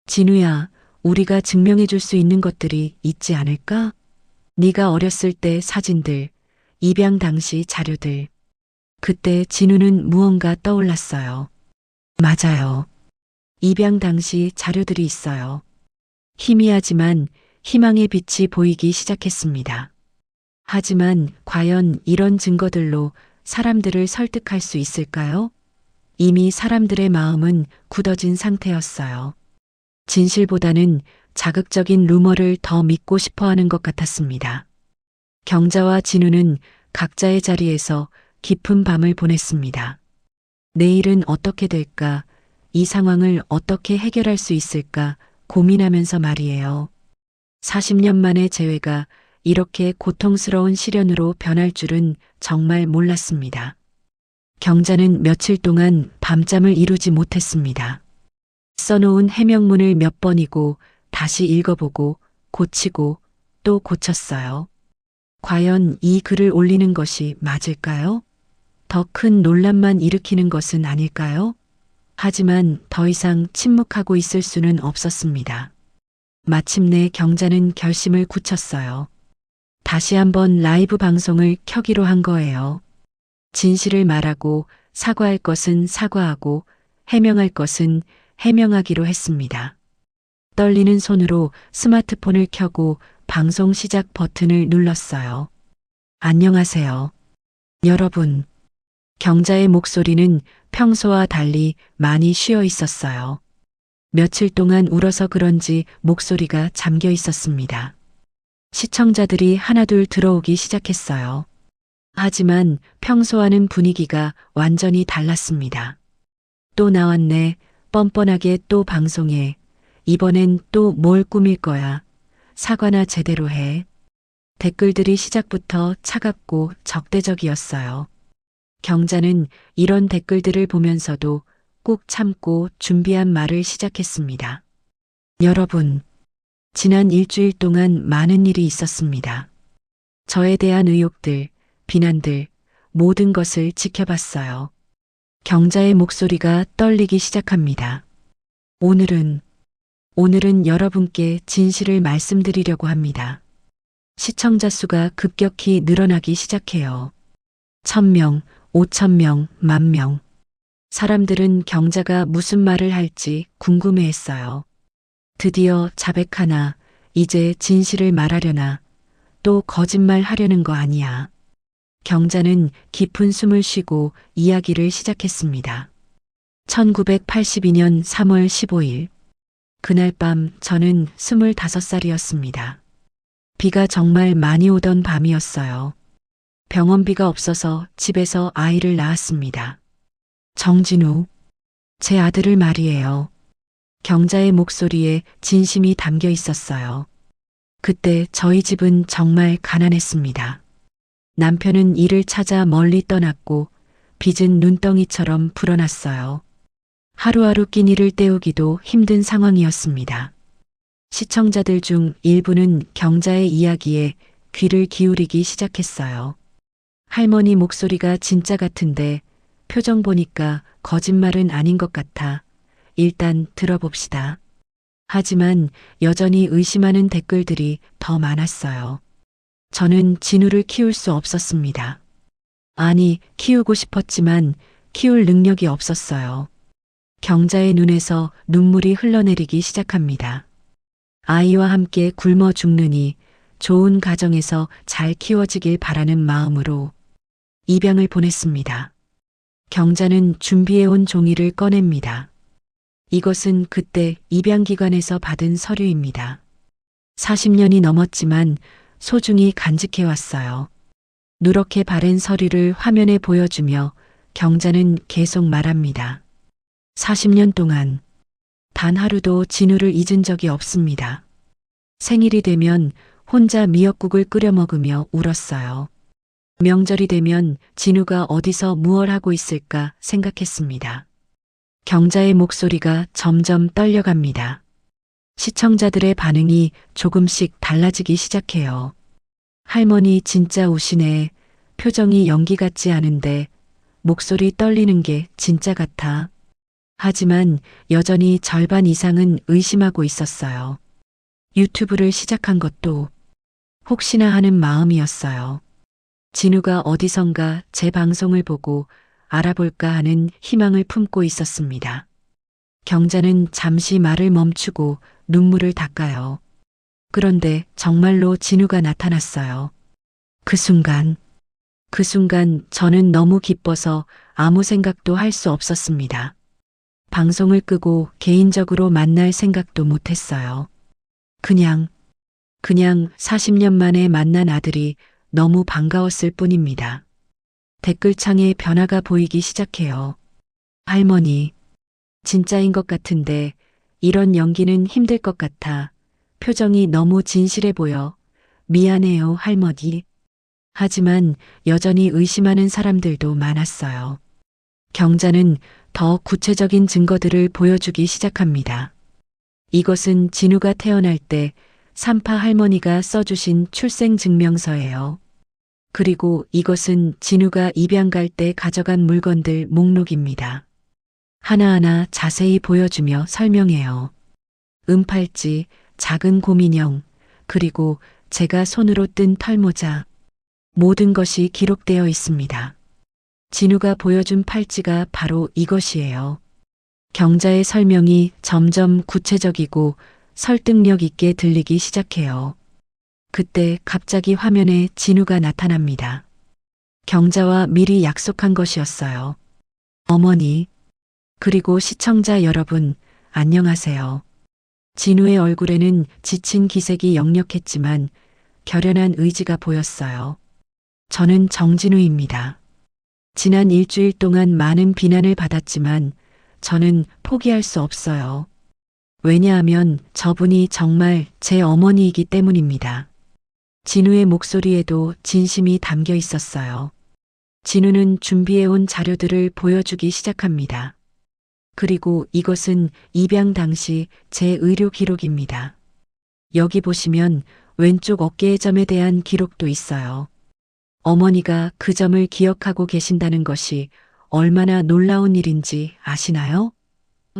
진우야, 우리가 증명해 줄 수 있는 것들이 있지 않을까? 네가 어렸을 때 사진들, 입양 당시 자료들. 그때 진우는 무언가 떠올랐어요. 맞아요. 입양 당시 자료들이 있어요. 희미하지만 희망의 빛이 보이기 시작했습니다. 하지만 과연 이런 증거들로 사람들을 설득할 수 있을까요? 이미 사람들의 마음은 굳어진 상태였어요. 진실보다는 자극적인 루머를 더 믿고 싶어 하는 것 같았습니다. 경자와 진우는 각자의 자리에서 깊은 밤을 보냈습니다. 내일은 어떻게 될까? 이 상황을 어떻게 해결할 수 있을까? 고민하면서 말이에요. 40년 만의 재회가 이렇게 고통스러운 시련으로 변할 줄은 정말 몰랐습니다. 경자는 며칠 동안 밤잠을 이루지 못했습니다. 써놓은 해명문을 몇 번이고 다시 읽어보고 고치고 또 고쳤어요. 과연 이 글을 올리는 것이 맞을까요? 더 큰 논란만 일으키는 것은 아닐까요? 하지만 더 이상 침묵하고 있을 수는 없었습니다. 마침내 경자는 결심을 굳혔어요. 다시 한번 라이브 방송을 켜기로 한 거예요. 진실을 말하고 사과할 것은 사과하고 해명할 것은 해명하기로 했습니다. 떨리는 손으로 스마트폰을 켜고 방송 시작 버튼을 눌렀어요. 안녕하세요. 여러분. 경자의 목소리는 평소와 달리 많이 쉬어 있었어요. 며칠 동안 울어서 그런지 목소리가 잠겨 있었습니다. 시청자들이 하나둘 들어오기 시작했어요. 하지만 평소와는 분위기가 완전히 달랐습니다. 또 나왔네. 뻔뻔하게 또 방송해. 이번엔 또 뭘 꾸밀 거야. 사과나 제대로 해. 댓글들이 시작부터 차갑고 적대적이었어요. 경자는 이런 댓글들을 보면서도 꾹 참고 준비한 말을 시작했습니다. 여러분, 지난 일주일 동안 많은 일이 있었습니다. 저에 대한 의혹들, 비난들, 모든 것을 지켜봤어요. 경자의 목소리가 떨리기 시작합니다. 오늘은 여러분께 진실을 말씀드리려고 합니다. 시청자 수가 급격히 늘어나기 시작해요. 1000명, 5000명, 10,000명. 사람들은 경자가 무슨 말을 할지 궁금해했어요. 드디어 자백하나, 이제 진실을 말하려나, 또 거짓말 하려는 거 아니야. 경자는 깊은 숨을 쉬고 이야기를 시작했습니다. 1982년 3월 15일. 그날 밤 저는 25살이었습니다. 비가 정말 많이 오던 밤이었어요. 병원비가 없어서 집에서 아이를 낳았습니다. 정진우, 제 아들을 말이에요. 경자의 목소리에 진심이 담겨 있었어요. 그때 저희 집은 정말 가난했습니다. 남편은 일을 찾아 멀리 떠났고 빚은 눈덩이처럼 불어났어요. 하루하루 끼니를 때우기도 힘든 상황이었습니다. 시청자들 중 일부는 경자의 이야기에 귀를 기울이기 시작했어요. 할머니 목소리가 진짜 같은데 표정 보니까 거짓말은 아닌 것 같아. 일단 들어봅시다. 하지만 여전히 의심하는 댓글들이 더 많았어요. 저는 진우를 키울 수 없었습니다. 아니, 키우고 싶었지만 키울 능력이 없었어요. 경자의 눈에서 눈물이 흘러내리기 시작합니다. 아이와 함께 굶어 죽느니 좋은 가정에서 잘 키워지길 바라는 마음으로 입양을 보냈습니다. 경자는 준비해온 종이를 꺼냅니다. 이것은 그때 입양기관에서 받은 서류입니다. 40년이 넘었지만 소중히 간직해왔어요. 누렇게 바른 서류를 화면에 보여주며 경자는 계속 말합니다. 40년 동안 단 하루도 진우를 잊은 적이 없습니다. 생일이 되면 혼자 미역국을 끓여 먹으며 울었어요. 명절이 되면 진우가 어디서 무얼 하고 있을까 생각했습니다. 경자의 목소리가 점점 떨려갑니다. 시청자들의 반응이 조금씩 달라지기 시작해요. 할머니 진짜 우시네. 표정이 연기 같지 않은데 목소리 떨리는 게 진짜 같아. 하지만 여전히 절반 이상은 의심하고 있었어요. 유튜브를 시작한 것도 혹시나 하는 마음이었어요. 진우가 어디선가 제 방송을 보고 알아볼까 하는 희망을 품고 있었습니다. 경자는 잠시 말을 멈추고 눈물을 닦아요. 그런데 정말로 진우가 나타났어요. 그 순간 저는 너무 기뻐서 아무 생각도 할 수 없었습니다. 방송을 끄고 개인적으로 만날 생각도 못했어요. 그냥 40년 만에 만난 아들이 너무 반가웠을 뿐입니다. 댓글창에 변화가 보이기 시작해요. 할머니, 진짜인 것 같은데 이런 연기는 힘들 것 같아. 표정이 너무 진실해 보여. 미안해요, 할머니. 하지만 여전히 의심하는 사람들도 많았어요. 경자는 더 구체적인 증거들을 보여주기 시작합니다. 이것은 진우가 태어날 때 산파 할머니가 써주신 출생증명서예요. 그리고 이것은 진우가 입양 갈 때 가져간 물건들 목록입니다. 하나하나 자세히 보여주며 설명해요. 은팔찌, 작은 곰인형, 그리고 제가 손으로 뜬 털모자. 모든 것이 기록되어 있습니다. 진우가 보여준 팔찌가 바로 이것이에요. 경자의 설명이 점점 구체적이고 설득력 있게 들리기 시작해요. 그때 갑자기 화면에 진우가 나타납니다. 경자와 미리 약속한 것이었어요. 어머니, 그리고 시청자 여러분, 안녕하세요. 진우의 얼굴에는 지친 기색이 역력했지만 결연한 의지가 보였어요. 저는 정진우입니다. 지난 일주일 동안 많은 비난을 받았지만 저는 포기할 수 없어요. 왜냐하면 저분이 정말 제 어머니이기 때문입니다. 진우의 목소리에도 진심이 담겨 있었어요. 진우는 준비해온 자료들을 보여주기 시작합니다. 그리고 이것은 입양 당시 제 의료 기록입니다. 여기 보시면 왼쪽 어깨의 점에 대한 기록도 있어요. 어머니가 그 점을 기억하고 계신다는 것이 얼마나 놀라운 일인지 아시나요?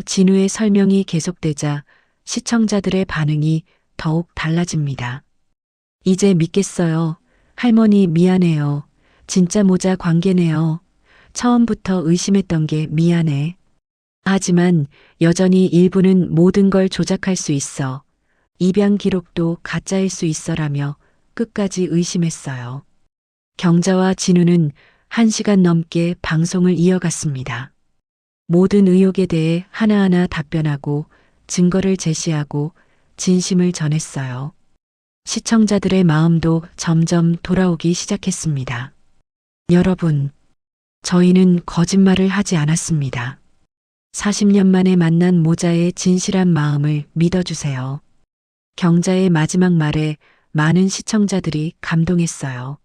진우의 설명이 계속되자 시청자들의 반응이 더욱 달라집니다. 이제 믿겠어요. 할머니 미안해요. 진짜 모자 관계네요. 처음부터 의심했던 게 미안해. 하지만 여전히 일부는 모든 걸 조작할 수 있어. 입양 기록도 가짜일 수 있어라며 끝까지 의심했어요. 경자와 진우는 1시간 넘게 방송을 이어갔습니다. 모든 의혹에 대해 하나하나 답변하고 증거를 제시하고 진심을 전했어요. 시청자들의 마음도 점점 돌아오기 시작했습니다. 여러분, 저희는 거짓말을 하지 않았습니다. 40년 만에 만난 모자의 진실한 마음을 믿어주세요. 경자의 마지막 말에 많은 시청자들이 감동했어요.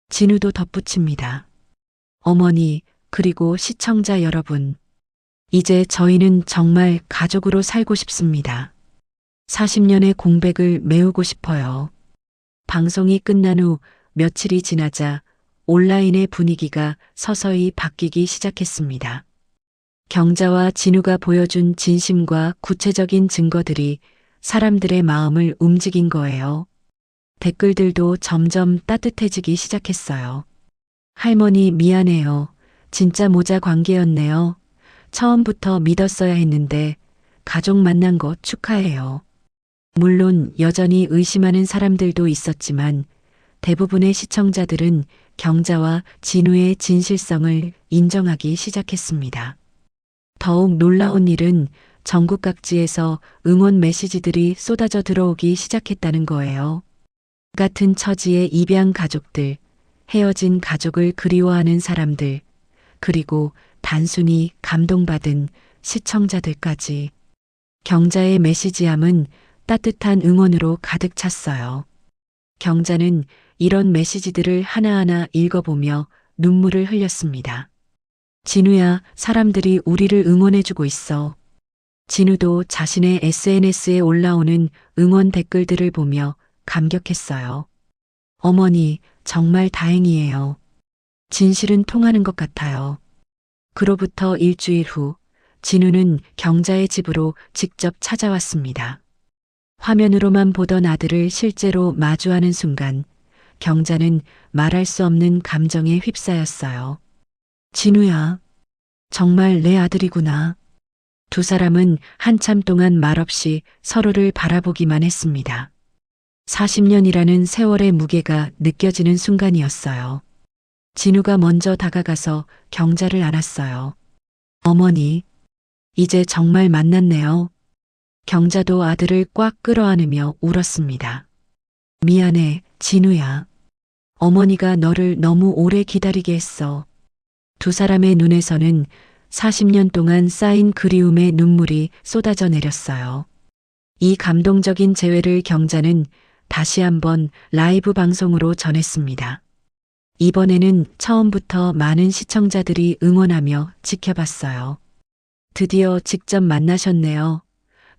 진우도 덧붙입니다. 어머니, 그리고 시청자 여러분, 이제 저희는 정말 가족으로 살고 싶습니다. 40년의 공백을 메우고 싶어요. 방송이 끝난 후 며칠이 지나자 온라인의 분위기가 서서히 바뀌기 시작했습니다. 경자와 진우가 보여준 진심과 구체적인 증거들이 사람들의 마음을 움직인 거예요. 댓글들도 점점 따뜻해지기 시작했어요. 할머니 미안해요. 진짜 모자 관계였네요. 처음부터 믿었어야 했는데 가족 만난 거 축하해요. 물론 여전히 의심하는 사람들도 있었지만 대부분의 시청자들은 경자와 진우의 진실성을 인정하기 시작했습니다. 더욱 놀라운 일은 전국 각지에서 응원 메시지들이 쏟아져 들어오기 시작했다는 거예요. 같은 처지의 입양 가족들, 헤어진 가족을 그리워하는 사람들, 그리고 단순히 감동받은 시청자들까지. 경자의 메시지함은 따뜻한 응원으로 가득 찼어요. 경자는 이런 메시지들을 하나하나 읽어보며 눈물을 흘렸습니다. 진우야, 사람들이 우리를 응원해주고 있어. 진우도 자신의 SNS에 올라오는 응원 댓글들을 보며 감격했어요. 어머니, 정말 다행이에요. 진실은 통하는 것 같아요. 그로부터 일주일 후, 진우는 경자의 집으로 직접 찾아왔습니다. 화면으로만 보던 아들을 실제로 마주하는 순간, 경자는 말할 수 없는 감정에 휩싸였어요. 진우야, 정말 내 아들이구나. 두 사람은 한참 동안 말없이 서로를 바라보기만 했습니다. 40년이라는 세월의 무게가 느껴지는 순간이었어요. 진우가 먼저 다가가서 경자를 안았어요. 어머니, 이제 정말 만났네요. 경자도 아들을 꽉 끌어안으며 울었습니다. 미안해, 진우야. 어머니가 너를 너무 오래 기다리게 했어. 두 사람의 눈에서는 40년 동안 쌓인 그리움의 눈물이 쏟아져 내렸어요. 이 감동적인 재회를 경자는 다시 한번 라이브 방송으로 전했습니다. 이번에는 처음부터 많은 시청자들이 응원하며 지켜봤어요. 드디어 직접 만나셨네요.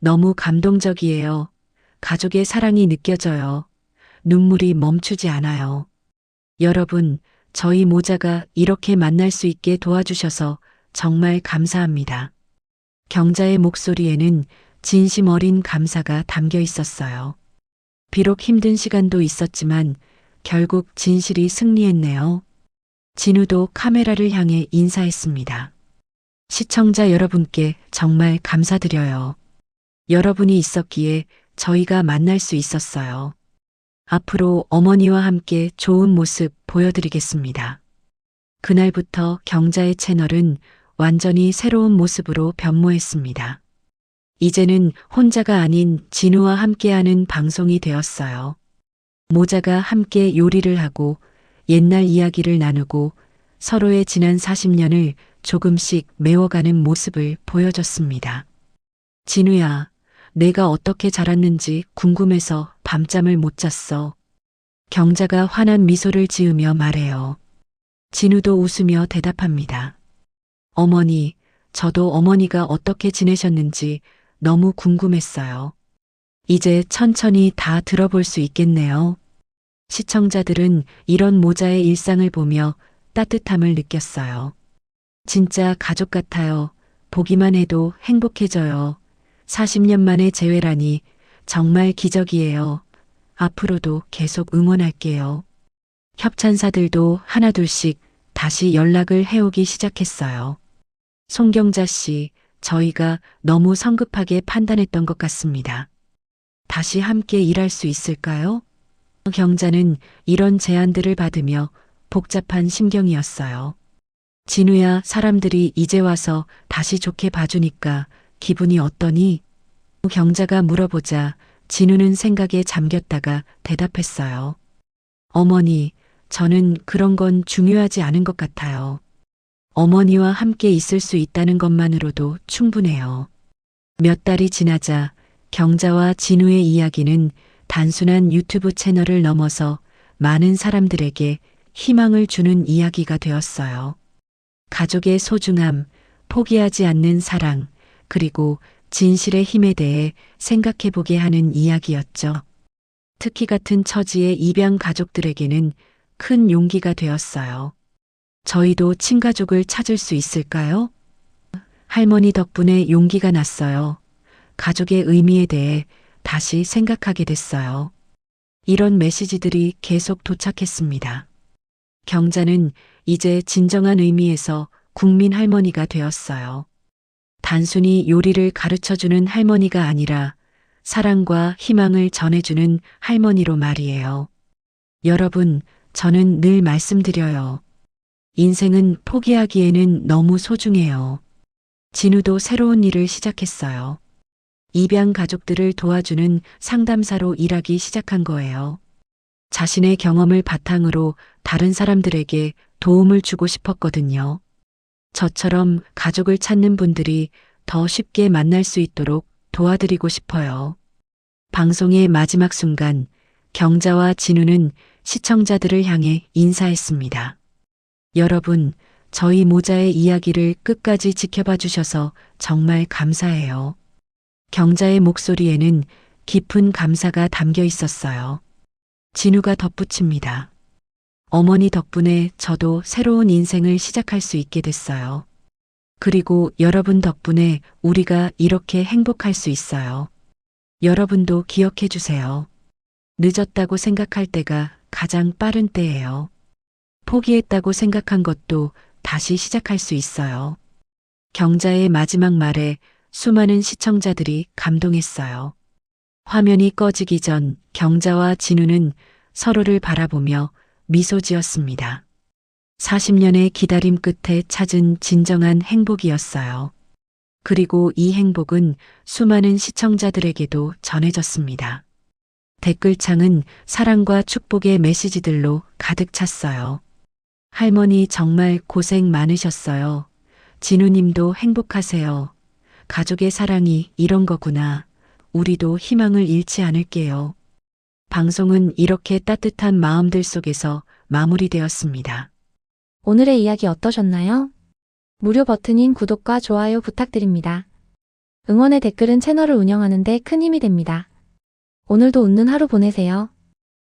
너무 감동적이에요. 가족의 사랑이 느껴져요. 눈물이 멈추지 않아요. 여러분, 저희 모자가 이렇게 만날 수 있게 도와주셔서 정말 감사합니다. 경자의 목소리에는 진심 어린 감사가 담겨 있었어요. 비록 힘든 시간도 있었지만 결국 진실이 승리했네요. 진우도 카메라를 향해 인사했습니다. 시청자 여러분께 정말 감사드려요. 여러분이 있었기에 저희가 만날 수 있었어요. 앞으로 어머니와 함께 좋은 모습 보여드리겠습니다. 그날부터 경자의 채널은 완전히 새로운 모습으로 변모했습니다. 이제는 혼자가 아닌 진우와 함께하는 방송이 되었어요. 모자가 함께 요리를 하고 옛날 이야기를 나누고 서로의 지난 40년을 조금씩 메워가는 모습을 보여줬습니다. 진우야, 내가 어떻게 자랐는지 궁금해서 밤잠을 못 잤어. 경자가 환한 미소를 지으며 말해요. 진우도 웃으며 대답합니다. 어머니, 저도 어머니가 어떻게 지내셨는지 너무 궁금했어요. 이제 천천히 다 들어볼 수 있겠네요. 시청자들은 이런 모자의 일상을 보며 따뜻함을 느꼈어요. 진짜 가족 같아요. 보기만 해도 행복해져요. 40년 만에 재회라니 정말 기적이에요. 앞으로도 계속 응원할게요. 협찬사들도 하나둘씩 다시 연락을 해오기 시작했어요. 송경자 씨, 저희가 너무 성급하게 판단했던 것 같습니다. 다시 함께 일할 수 있을까요? 경자는 이런 제안들을 받으며 복잡한 심경이었어요. 진우야, 사람들이 이제 와서 다시 좋게 봐주니까 기분이 어떠니? 경자가 물어보자 진우는 생각에 잠겼다가 대답했어요. 어머니, 저는 그런 건 중요하지 않은 것 같아요. 어머니와 함께 있을 수 있다는 것만으로도 충분해요. 몇 달이 지나자 경자와 진우의 이야기는 단순한 유튜브 채널을 넘어서 많은 사람들에게 희망을 주는 이야기가 되었어요. 가족의 소중함, 포기하지 않는 사랑, 그리고 진실의 힘에 대해 생각해보게 하는 이야기였죠. 특히 같은 처지의 입양 가족들에게는 큰 용기가 되었어요. 저희도 친가족을 찾을 수 있을까요? 할머니 덕분에 용기가 났어요. 가족의 의미에 대해 다시 생각하게 됐어요. 이런 메시지들이 계속 도착했습니다. 경자는 이제 진정한 의미에서 국민 할머니가 되었어요. 단순히 요리를 가르쳐주는 할머니가 아니라 사랑과 희망을 전해주는 할머니로 말이에요. 여러분, 저는 늘 말씀드려요. 인생은 포기하기에는 너무 소중해요. 진우도 새로운 일을 시작했어요. 입양 가족들을 도와주는 상담사로 일하기 시작한 거예요. 자신의 경험을 바탕으로 다른 사람들에게 도움을 주고 싶었거든요. 저처럼 가족을 찾는 분들이 더 쉽게 만날 수 있도록 도와드리고 싶어요. 방송의 마지막 순간, 경자와 진우는 시청자들을 향해 인사했습니다. 여러분, 저희 모자의 이야기를 끝까지 지켜봐 주셔서 정말 감사해요. 경자의 목소리에는 깊은 감사가 담겨 있었어요. 진우가 덧붙입니다. 어머니 덕분에 저도 새로운 인생을 시작할 수 있게 됐어요. 그리고 여러분 덕분에 우리가 이렇게 행복할 수 있어요. 여러분도 기억해 주세요. 늦었다고 생각할 때가 가장 빠른 때예요. 포기했다고 생각한 것도 다시 시작할 수 있어요. 경자의 마지막 말에 수많은 시청자들이 감동했어요. 화면이 꺼지기 전 경자와 진우는 서로를 바라보며 미소 지었습니다. 40년의 기다림 끝에 찾은 진정한 행복이었어요. 그리고 이 행복은 수많은 시청자들에게도 전해졌습니다. 댓글창은 사랑과 축복의 메시지들로 가득 찼어요. 할머니 정말 고생 많으셨어요. 진우님도 행복하세요. 가족의 사랑이 이런 거구나. 우리도 희망을 잃지 않을게요. 방송은 이렇게 따뜻한 마음들 속에서 마무리되었습니다. 오늘의 이야기 어떠셨나요? 무료 버튼인 구독과 좋아요 부탁드립니다. 응원의 댓글은 채널을 운영하는 데 큰 힘이 됩니다. 오늘도 웃는 하루 보내세요.